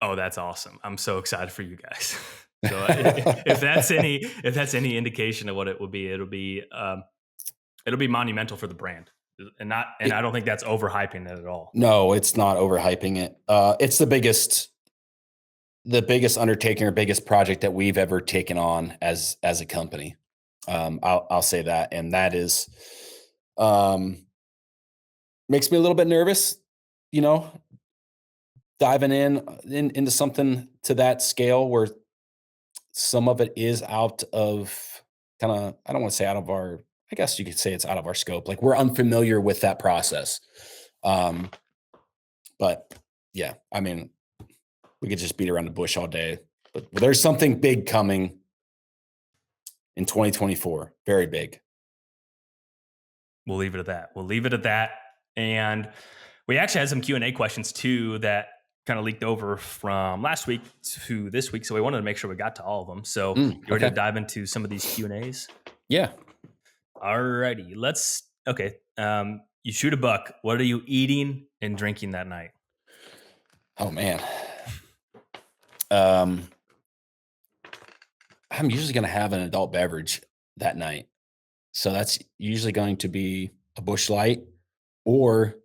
"Oh, that's awesome! I'm so excited for you guys." So if that's any indication of what it will be, it'll be monumental for the brand, and I don't think that's overhyping it at all. No, it's not overhyping it. It's the biggest undertaking or biggest project that we've ever taken on as a company. I'll say that. And that is, makes me a little bit nervous, diving into something to that scale where some of it is out of kind of, I don't want to say out of our, I guess you could say it's out of our scope. Like we're unfamiliar with that process. But yeah, I mean, we could just beat around the bush all day, but there's something big coming in 2024. Very big. We'll leave it at that. And we actually had some Q&A questions too that kind of leaked over from last week to this week. So we wanted to make sure we got to all of them. So you ready to dive into some of these Q&As? Yeah. All righty. Okay. You shoot a buck. What are you eating and drinking that night? Oh man. I'm usually going to have an adult beverage that night. So that's usually going to be a Busch Light or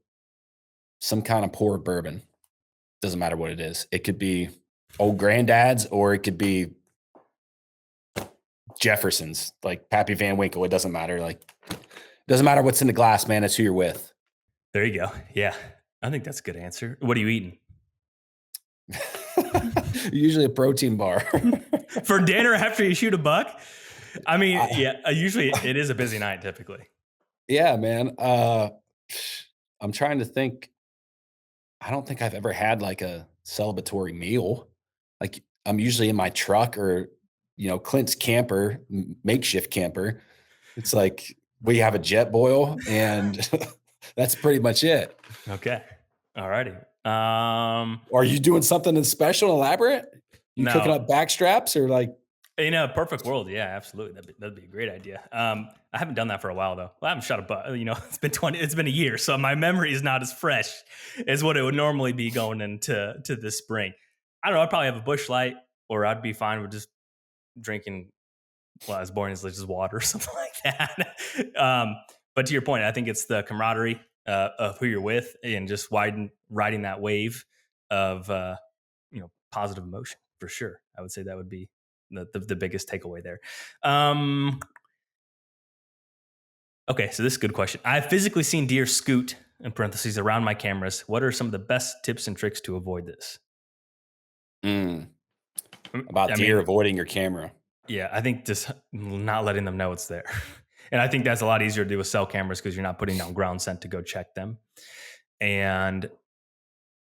some kind of pour bourbon. Doesn't matter what it is. It could be old granddad's or it could be Jefferson's, like Pappy Van Winkle. It doesn't matter. Like, doesn't matter what's in the glass, man. It's who you're with. There you go. Yeah. I think that's a good answer. What are you eating? Usually a protein bar. For dinner after you shoot a buck? I mean, usually it is a busy night typically. Yeah, man. I'm trying to think. I don't think I've ever had like a celebratory meal. Like I'm usually in my truck or, Clint's camper, makeshift camper. It's like we have a jet boil and that's pretty much it. Okay. All righty. Are you doing something special, elaborate? You cooking up back straps or like? In a perfect world, yeah, absolutely. That'd be a great idea. I haven't done that for a while though. Well, I haven't shot a buck. It's been a year, so my memory is not as fresh as what it would normally be going into this spring. I don't know. I'd probably have a Busch Light, or I'd be fine with just drinking. Well, as boring as just water or something like that. But to your point, I think it's the camaraderie of who you're with and just riding that wave of positive emotion for sure. I would say that would be the biggest takeaway there. Okay, so this is a good question. I've physically seen deer scoot, in parentheses, around my cameras. What are some of the best tips and tricks to avoid this? About deer avoiding your camera. Yeah, I think just not letting them know it's there. And I think that's a lot easier to do with cell cameras because you're not putting down ground scent to go check them. And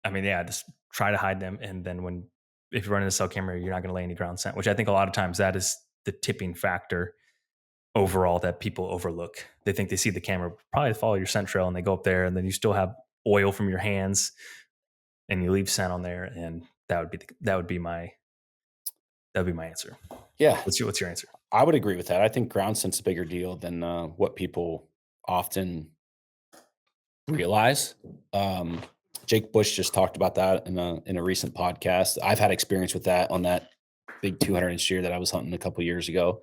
I mean, yeah, just try to hide them. And then if you're running a cell camera, you're not going to lay any ground scent, which I think a lot of times that is the tipping factor overall that people overlook. They think they see the camera, probably follow your scent trail, and they go up there, and then you still have oil from your hands, and you leave scent on there, and that would be my answer. Yeah, What's your answer? I would agree with that. I think ground scent's a bigger deal than what people often realize. Jake Bush just talked about that in a recent podcast. I've had experience with that on that big 200-inch deer that I was hunting a couple years ago.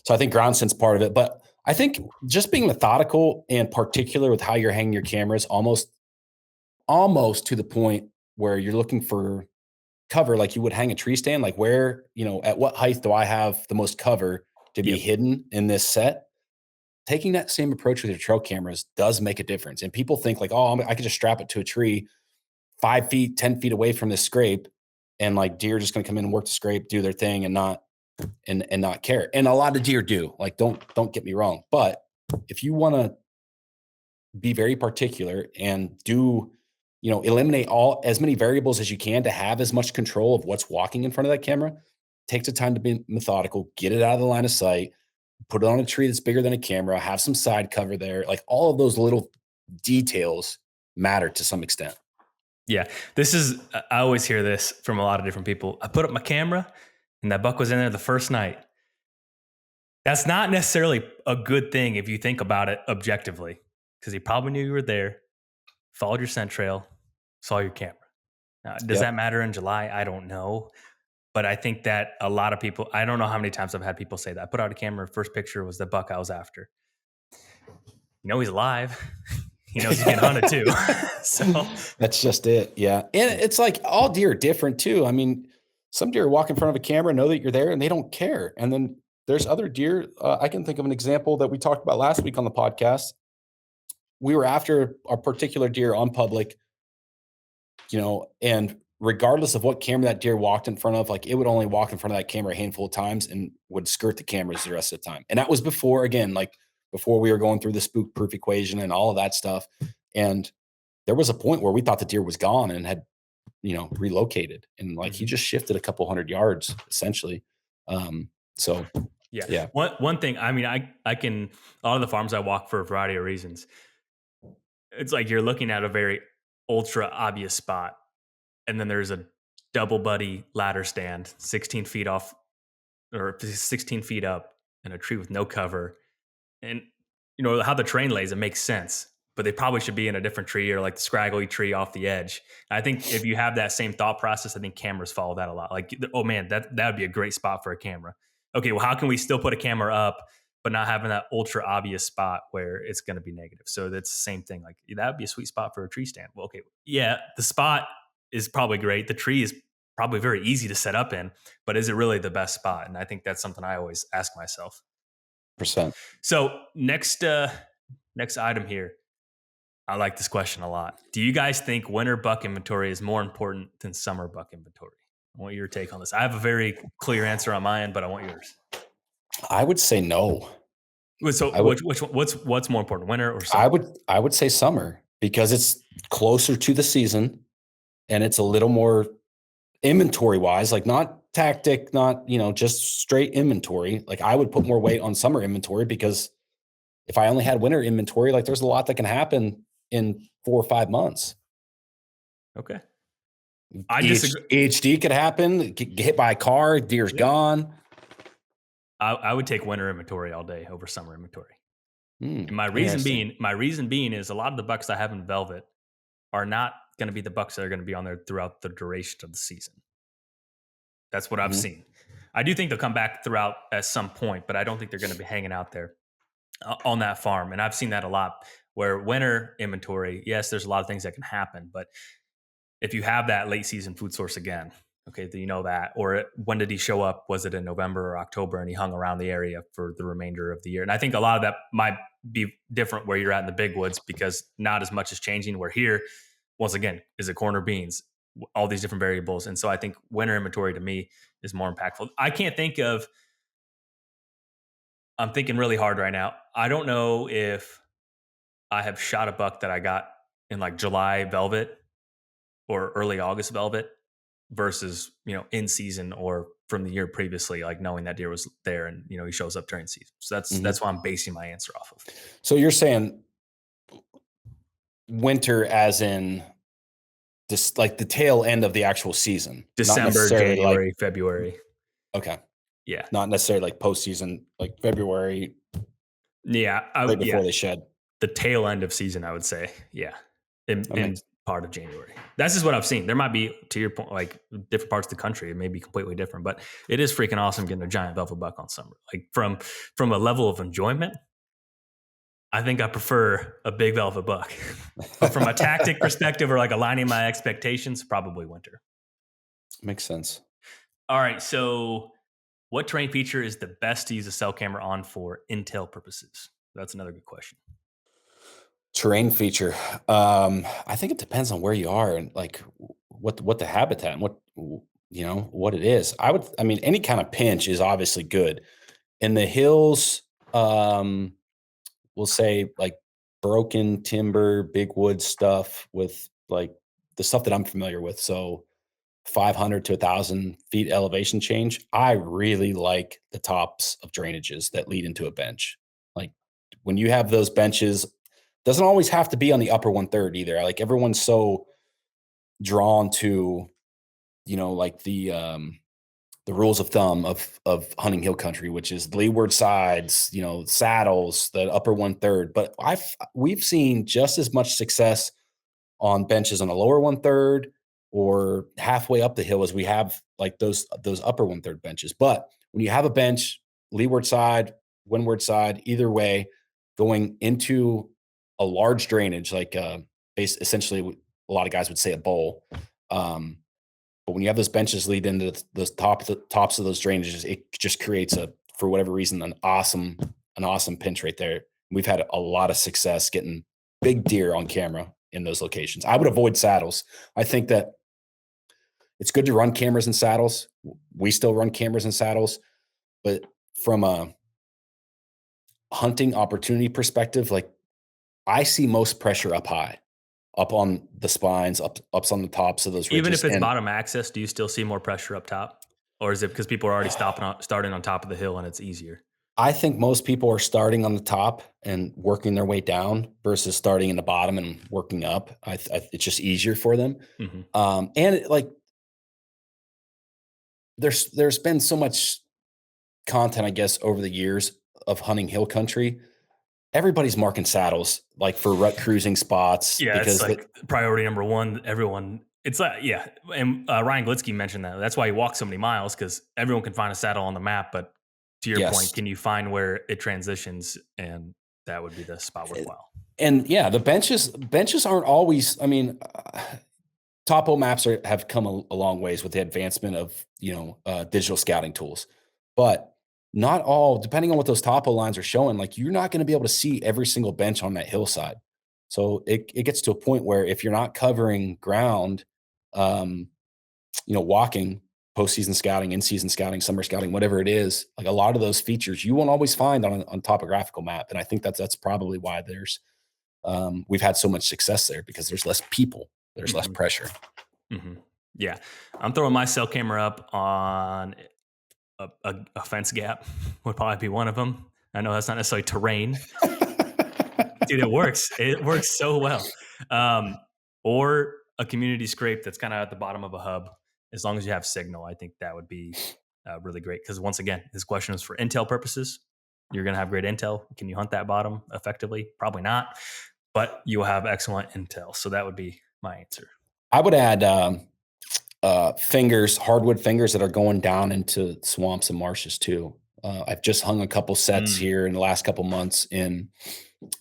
So I think ground scent's part of it, but I think just being methodical and particular with how you're hanging your cameras, almost to the point where you're looking for cover like you would hang a tree stand, like where, at what height do I have the most cover to be hidden in this set? Taking that same approach with your trail cameras does make a difference. And people think like, oh, I could just strap it to a tree 5 feet, 10 feet away from the scrape, and like deer are just going to come in and work the scrape, do their thing, and not care. And a lot of deer do. Like, don't get me wrong, but if you want to be very particular and do, eliminate as many variables as you can to have as much control of what's walking in front of that camera, take the time to be methodical, get it out of the line of sight, put it on a tree that's bigger than a camera, have some side cover there. Like all of those little details matter to some extent. Yeah, I always hear this from a lot of different people. I put up my camera and that buck was in there the first night. That's not necessarily a good thing if you think about it objectively, because he probably knew you were there, followed your scent trail, saw your camera. Does that matter in July? I don't know. But I think that a lot of people, I don't know how many times I've had people say that. I put out a camera, first picture was the buck I was after. He's alive. He knows he's getting hunted too. So that's just it. Yeah. And it's like all deer are different too. I mean, some deer walk in front of a camera, know that you're there, and they don't care. And then there's other deer. I can think of an example that we talked about last week on the podcast. We were after a particular deer on public, and regardless of what camera that deer walked in front of, like it would only walk in front of that camera a handful of times and would skirt the cameras the rest of the time. And that was before we were going through the spook proof equation and all of that stuff. And there was a point where we thought the deer was gone and had, relocated, and like he just shifted a couple 100 yards essentially. Yeah. One thing, I mean, I can, a lot of the farms I walk for a variety of reasons. It's like you're looking at a very ultra obvious spot, and then there's a double buddy ladder stand 16 feet off or 16 feet up in a tree with no cover. And how the terrain lays, it makes sense, but they probably should be in a different tree or like the scraggly tree off the edge. I think if you have that same thought process, I think cameras follow that a lot. Like, oh man, that would be a great spot for a camera. Okay, well, how can we still put a camera up, but not having that ultra obvious spot where it's going to be negative? So that's the same thing. Like that would be a sweet spot for a tree stand. Well, okay, yeah, the spot is probably great. The tree is probably very easy to set up in, but is it really the best spot? And I think that's something I always ask myself. %. So next item here. I like this question a lot. Do you guys think winter buck inventory is more important than summer buck inventory? I want your take on this. I have a very clear answer on my end, but I want yours. I would say no. So what's more important, winter or summer? I would say summer, because it's closer to the season and it's a little more inventory wise, like not tactic, not, just straight inventory. Like I would put more weight on summer inventory, because if I only had winter inventory, like there's a lot that can happen in 4 or 5 months. Okay. I disagree. AHD could happen, get hit by a car, deer's gone. I would take winter inventory all day over summer inventory. And my reason being is a lot of the bucks I have in velvet are not going to be the bucks that are going to be on there throughout the duration of the season. That's what I've seen. I do think they'll come back throughout at some point, but I don't think they're going to be hanging out there on that farm. And I've seen that a lot, where winter inventory, yes, there's a lot of things that can happen, but if you have that late season food source again, okay, do you know that? Or when did he show up? Was it in November or October, and he hung around the area for the remainder of the year? And I think a lot of that might be different where you're at in the big woods, because not as much is changing. Where here, once again, is it corner beans, all these different variables. And so I think winter inventory to me is more impactful. I can't think of I'm thinking really hard right now. I don't know if I have shot a buck that I got in like July velvet or early August velvet versus, in season or from the year previously, like knowing that deer was there and, he shows up during season. So that's what I'm basing my answer off of. So you're saying winter as in just like the tail end of the actual season, not December, necessarily January, February. Okay. Yeah. Not necessarily like postseason, like February, Yeah. right before they shed. The tail end of season, I would say. Yeah. In makes- part of January. That's just what I've seen. There might be, to your point, like different parts of the country, it may be completely different, but it is freaking awesome getting a giant velvet buck on summer. Like from a level of enjoyment, I think I prefer a big velvet buck. But from a tactic perspective or like aligning my expectations, probably winter. Makes sense. All right. So what terrain feature is the best to use a cell camera on for intel purposes? That's another good question. Terrain feature. I think it depends on where you are and like what the habitat and what it is. I mean, any kind of pinch is obviously good. In the hills, we'll say like broken timber, big wood stuff with like the stuff that I'm familiar with. So 500 to 1,000 feet elevation change. I really like the tops of drainages that lead into a bench. Like when you have those benches, doesn't always have to be on the upper 1/3 either. Like everyone's so drawn to, like the rules of thumb of hunting hill country, which is leeward sides, saddles, the upper 1/3. But we've seen just as much success on benches on the lower 1/3 or halfway up the hill as we have like those upper 1/3 benches. But when you have a bench, leeward side, windward side, either way, going into a large drainage, like essentially a lot of guys would say a bowl. But when you have those benches lead into the tops of those drainages, it just creates for whatever reason, an awesome pinch right there. We've had a lot of success getting big deer on camera in those locations. I would avoid saddles. I think that it's good to run cameras in saddles. We still run cameras in saddles, but from a hunting opportunity perspective, like I see most pressure up high, up on the spines, up on the tops of those ridges. Even if it's bottom access, do you still see more pressure up top? Or is it because people are already starting on top of the hill and it's easier? I think most people are starting on the top and working their way down versus starting in the bottom and working up. It's just easier for them. Mm-hmm. There's been so much content, I guess, over the years of hunting hill country. Everybody's marking saddles like for rut cruising spots. Yeah, because it's like priority number one. Everyone, it's like, yeah. And Ryan Glitzky mentioned that. That's why he walks so many miles, because everyone can find a saddle on the map. But to your point, can you find where it transitions? And that would be the spot worthwhile. And yeah, the benches aren't always, I mean, topo maps have come a long ways with the advancement of, digital scouting tools, but not all, depending on what those topo lines are showing, like you're not going to be able to see every single bench on that hillside. So it gets to a point where if you're not covering ground, walking, postseason scouting, in-season scouting, summer scouting, whatever it is, like a lot of those features you won't always find on topographical map. And I think that's probably why we've had so much success there, because there's less people, there's less pressure. Mm-hmm. Yeah. I'm throwing my cell camera up on a fence gap would probably be one of them. I know that's not necessarily terrain. Dude, it works. It works so well. Or a community scrape that's kind of at the bottom of a hub. As long as you have signal, I think that would be really great. Because once again, this question is for intel purposes. You're going to have great intel. Can you hunt that bottom effectively? Probably not. But you will have excellent intel. So that would be my answer. I would add hardwood fingers that are going down into swamps and marshes too. I've just hung a couple sets here in the last couple months in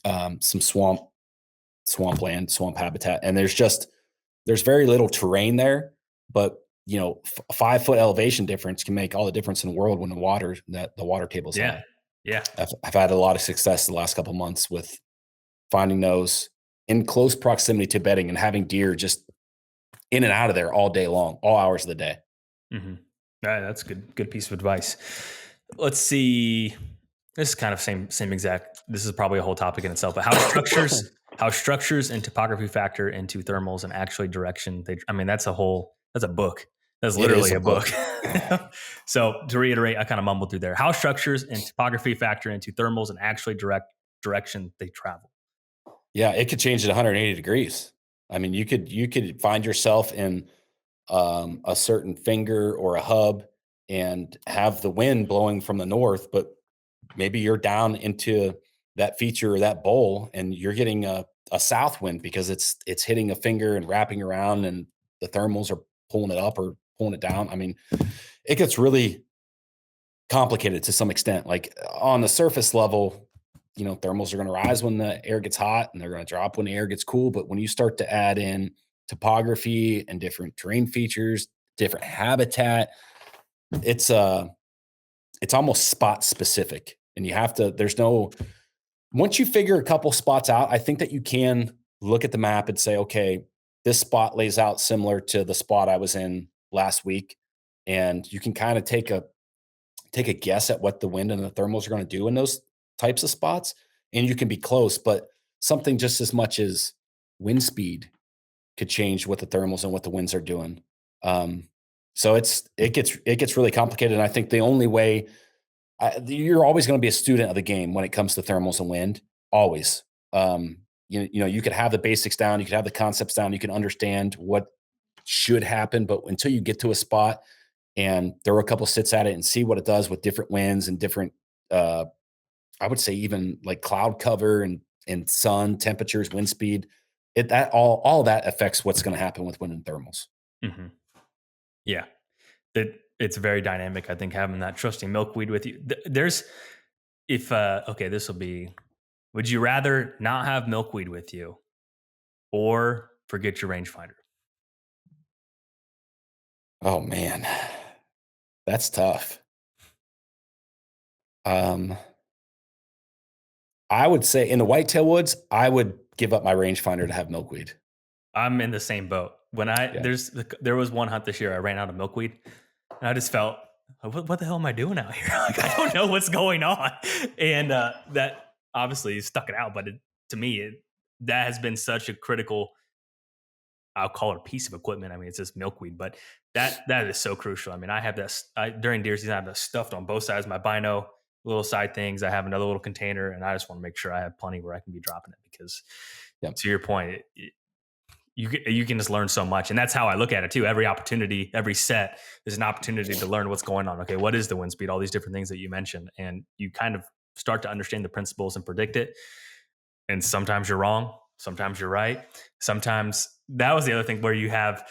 some swampland, swamp habitat, and there's very little terrain there, but a 5 foot elevation difference can make all the difference in the world when the water table's high. Yeah. I've had a lot of success the last couple months with finding those in close proximity to bedding and having deer just in and out of there all day long, all hours of the day. Mm-hmm. All right, that's good piece of advice. Let's see. This is kind of same exact. This is probably a whole topic in itself. But how structures and topography factor into thermals and actually direction. I mean, that's a book. That's It is literally a a book. book. So to reiterate, I kind of mumbled through there. How structures and topography factor into thermals and actually direction they travel. Yeah, it could change at 180 degrees. I mean, you could find yourself in a certain finger or a hub and have the wind blowing from the north, but maybe you're down into that feature or that bowl and you're getting a south wind because it's hitting a finger and wrapping around and the thermals are pulling it up or pulling it down. I mean, it gets really complicated to some extent. Like on the surface level, thermals are going to rise when the air gets hot and they're going to drop when the air gets cool. But when you start to add in topography and different terrain features, different habitat, it's it's almost spot specific. And you have to, there's no, once you figure a couple spots out, I think that you can look at the map and say, okay, this spot lays out similar to the spot I was in last week. And you can kind of take a guess at what the wind and the thermals are going to do in those types of spots. And you can be close, but something just as much as wind speed could change what the thermals and what the winds are doing. So it gets really complicated. And I think the only way you're always going to be a student of the game when it comes to thermals and wind, always. You could have the basics down, you could have the concepts down, you can understand what should happen, but until you get to a spot and throw a couple sits at it and see what it does with different winds and different, I would say even like cloud cover and sun temperatures, wind speed, that all that affects what's going to happen with wind and thermals. Mm-hmm. Yeah. It's very dynamic. I think having that trusting milkweed with you. This will be, would you rather not have milkweed with you or forget your rangefinder? Oh man, that's tough. I would say in the whitetail woods, I would give up my rangefinder to have milkweed. I'm in the same boat. Yeah. There was one hunt this year I ran out of milkweed, and I just felt, what the hell am I doing out here? Like I don't know what's going on, and that obviously stuck it out. But to me, that has been such a critical. I'll call it a piece of equipment. I mean, it's just milkweed, but that is so crucial. I mean, I have this during deer season. I have this stuffed on both sides of my bino, little side things. I have another little container, and I just want to make sure I have plenty where I can be dropping it because, Yep. to your point, you can just learn so much, and that's how I look at it too. Every opportunity, every set is an opportunity to learn what's going on. Okay, what is the wind speed? All these different things that you mentioned, and you kind of start to understand the principles and predict it. And sometimes you're wrong, sometimes you're right. Sometimes that was the other thing where you have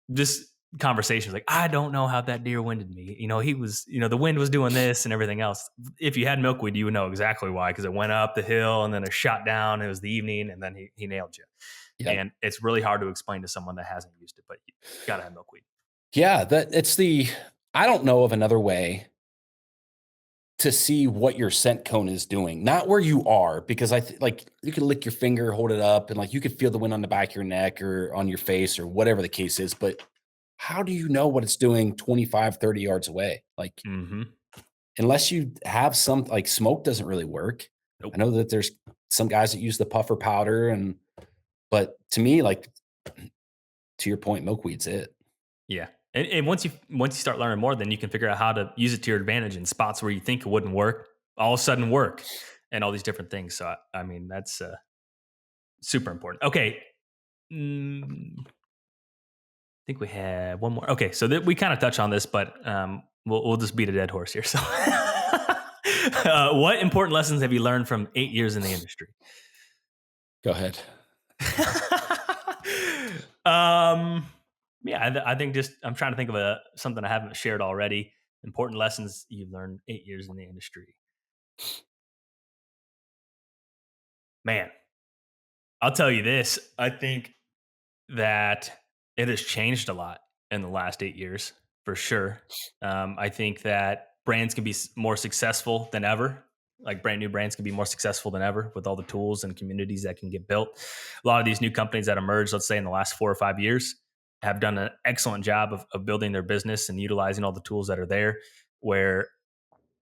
this conversation like, I don't know how that deer winded me. He was, the wind was doing this and everything else. If you had milkweed, you would know exactly why, because it went up the hill and then it shot down. It was the evening and then he nailed you. Yep. And it's really hard to explain to someone that hasn't used it, but you got to have milkweed. Yeah, I don't know of another way to see what your scent cone is doing, not where you are, because like you can lick your finger, hold it up, and like you could feel the wind on the back of your neck or on your face or whatever the case is. But how do you know what it's doing 25, 30 yards away? Like, unless you have some, like smoke doesn't really work. Nope. I know that there's some guys that use the puffer powder but to me, like to your point, milkweed's it. Yeah. And once you start learning more, then you can figure out how to use it to your advantage in spots where you think it wouldn't work, all of a sudden work, and all these different things. So, I mean, that's super important. Okay. I think we have one more. Okay. So we kind of touch on this, but we'll just beat a dead horse here. So what important lessons have you learned from 8 years in the industry? Go ahead. Yeah, I think I'm trying to think of something I haven't shared already. Important lessons you've learned 8 years in the industry. Man, I'll tell you this. I think that it has changed a lot in the last 8 years, for sure. I think that brands can be more successful than ever. Like brand new brands can be more successful than ever with all the tools and communities that can get built. A lot of these new companies that emerged, let's say in the last 4 or 5 years, have done an excellent job of building their business and utilizing all the tools that are there, where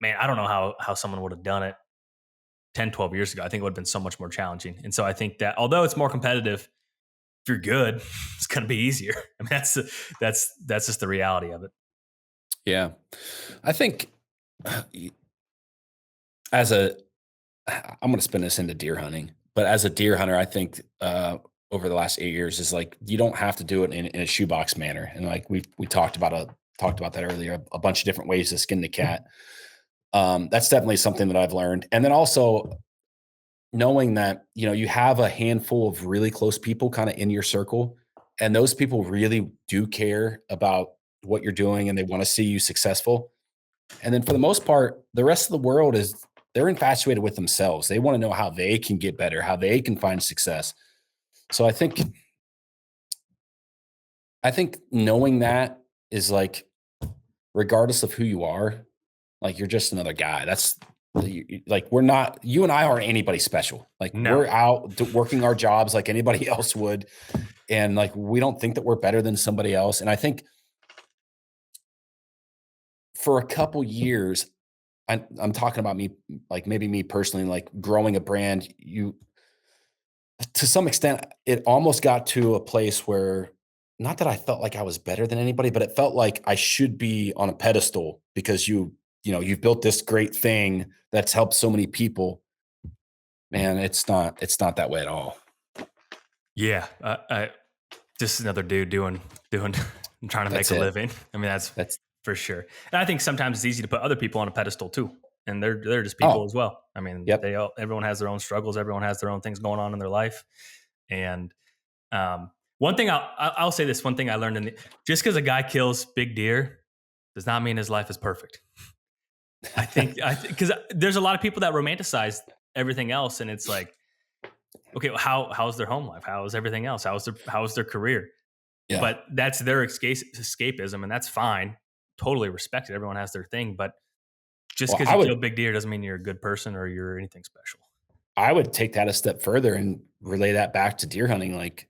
man, I don't know how someone would have done it 10, 12 years ago. I think it would have been so much more challenging. And so I think that although it's more competitive, if you're good, it's going to be easier. I mean, that's just the reality of it. Yeah. I think as a, I'm going to spin this into deer hunting, but as a deer hunter, I think over the last 8 years is like, you don't have to do it in a shoebox manner. And like we talked about that earlier, a bunch of different ways to skin the cat. That's definitely something that I've learned. And then also knowing that, you have a handful of really close people kind of in your circle, and those people really do care about what you're doing and they want to see you successful. And then for the most part, the rest of the world they're infatuated with themselves. They want to know how they can get better, how they can find success. So I think knowing that is like, regardless of who you are, like you're just another guy. Like you and I aren't anybody special. Like No. we're out working our jobs like anybody else would. And like, we don't think that we're better than somebody else. And I think for a couple years, I'm talking about me, like maybe me personally, like growing a brand, to some extent, it almost got to a place where, not that I felt like I was better than anybody, but it felt like I should be on a pedestal because you've built this great thing that's helped so many people. Man, it's not that way at all. Yeah. Just another dude doing, trying to make That's a it. living. I mean, that's for sure. And I think sometimes it's easy to put other people on a pedestal too. And they're just people as well. I mean, Yep. everyone has their own struggles. Everyone has their own things going on in their life. And one thing I'll say this, one thing I learned just because a guy kills big deer does not mean his life is perfect. I think because there's a lot of people that romanticize everything else, and it's like, okay, well, how's their home life? How is everything else? How's their career? Yeah. But that's their escapism, and that's fine. Totally respect it. Everyone has their thing, but just because you kill big deer doesn't mean you're a good person or you're anything special. I would take that a step further and relay that back to deer hunting. Like,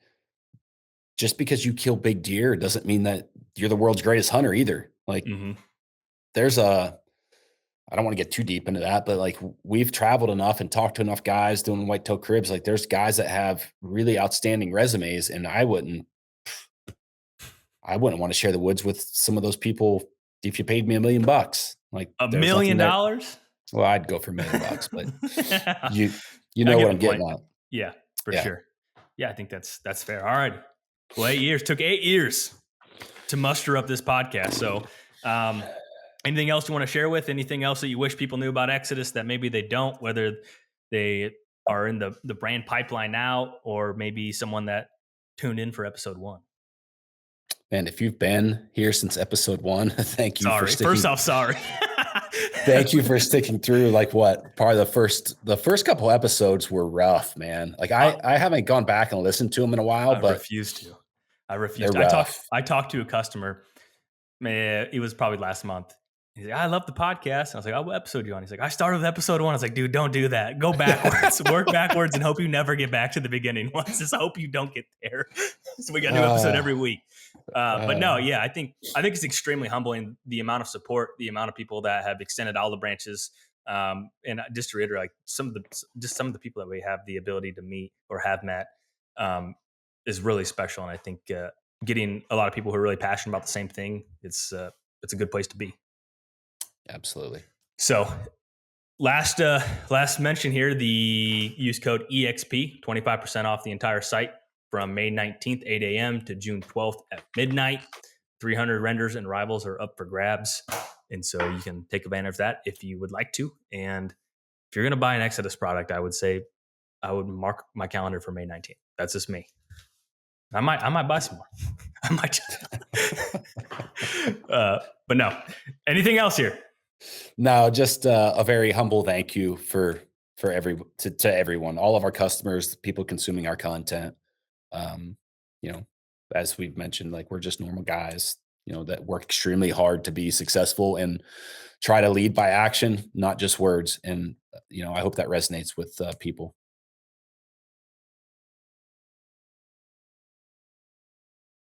just because you kill big deer doesn't mean that you're the world's greatest hunter either. Like, I don't want to get too deep into that, but like, we've traveled enough and talked to enough guys doing whitetail cribs. Like, there's guys that have really outstanding resumes, and I wouldn't want to share the woods with some of those people if you paid me $1 million. Like, $1 there's million? nothing there. Well, I'd go for $1 million, but you know what I'm getting at. Yeah, for sure. Yeah, I think that's fair. All right. Well, 8 years. Took 8 years to muster up this podcast. So anything else you want to share with? Anything else that you wish people knew about Exodus that maybe they don't, whether they are in the brand pipeline now or maybe someone that tuned in for episode 1? And if you've been here since episode 1, thank you. Sorry. First off, sorry. Thank you for sticking through. Like, what? Probably the first couple episodes were rough, man. Like, I haven't gone back and listened to them in a while, but I refused to. I talked to a customer. Man, it was probably last month. He's like, I love the podcast. And I was like, oh, what episode are you on? He's like, I started with episode 1. I was like, dude, don't do that. Go backwards, work backwards, and hope you never get back to the beginning ones. Just hope you don't get there. So we got a new episode every week. But no, yeah, I think it's extremely humbling, the amount of support, the amount of people that have extended olive branches. And just to reiterate, like some of the people that we have the ability to meet or have met is really special. And I think getting a lot of people who are really passionate about the same thing, it's a good place to be. Absolutely. So last mention here, the use code EXP, 25% off the entire site from May 19th, 8 a.m. to June 12th at midnight. 300 renders and rivals are up for grabs. And so you can take advantage of that if you would like to. And if you're going to buy an Exodus product, I would say I would mark my calendar for May 19th. That's just me. I might buy some more. I might. But no. Anything else here? No, just a very humble thank you to everyone, all of our customers, people consuming our content. As we've mentioned, like, we're just normal guys, that work extremely hard to be successful and try to lead by action, not just words. And, I hope that resonates with people.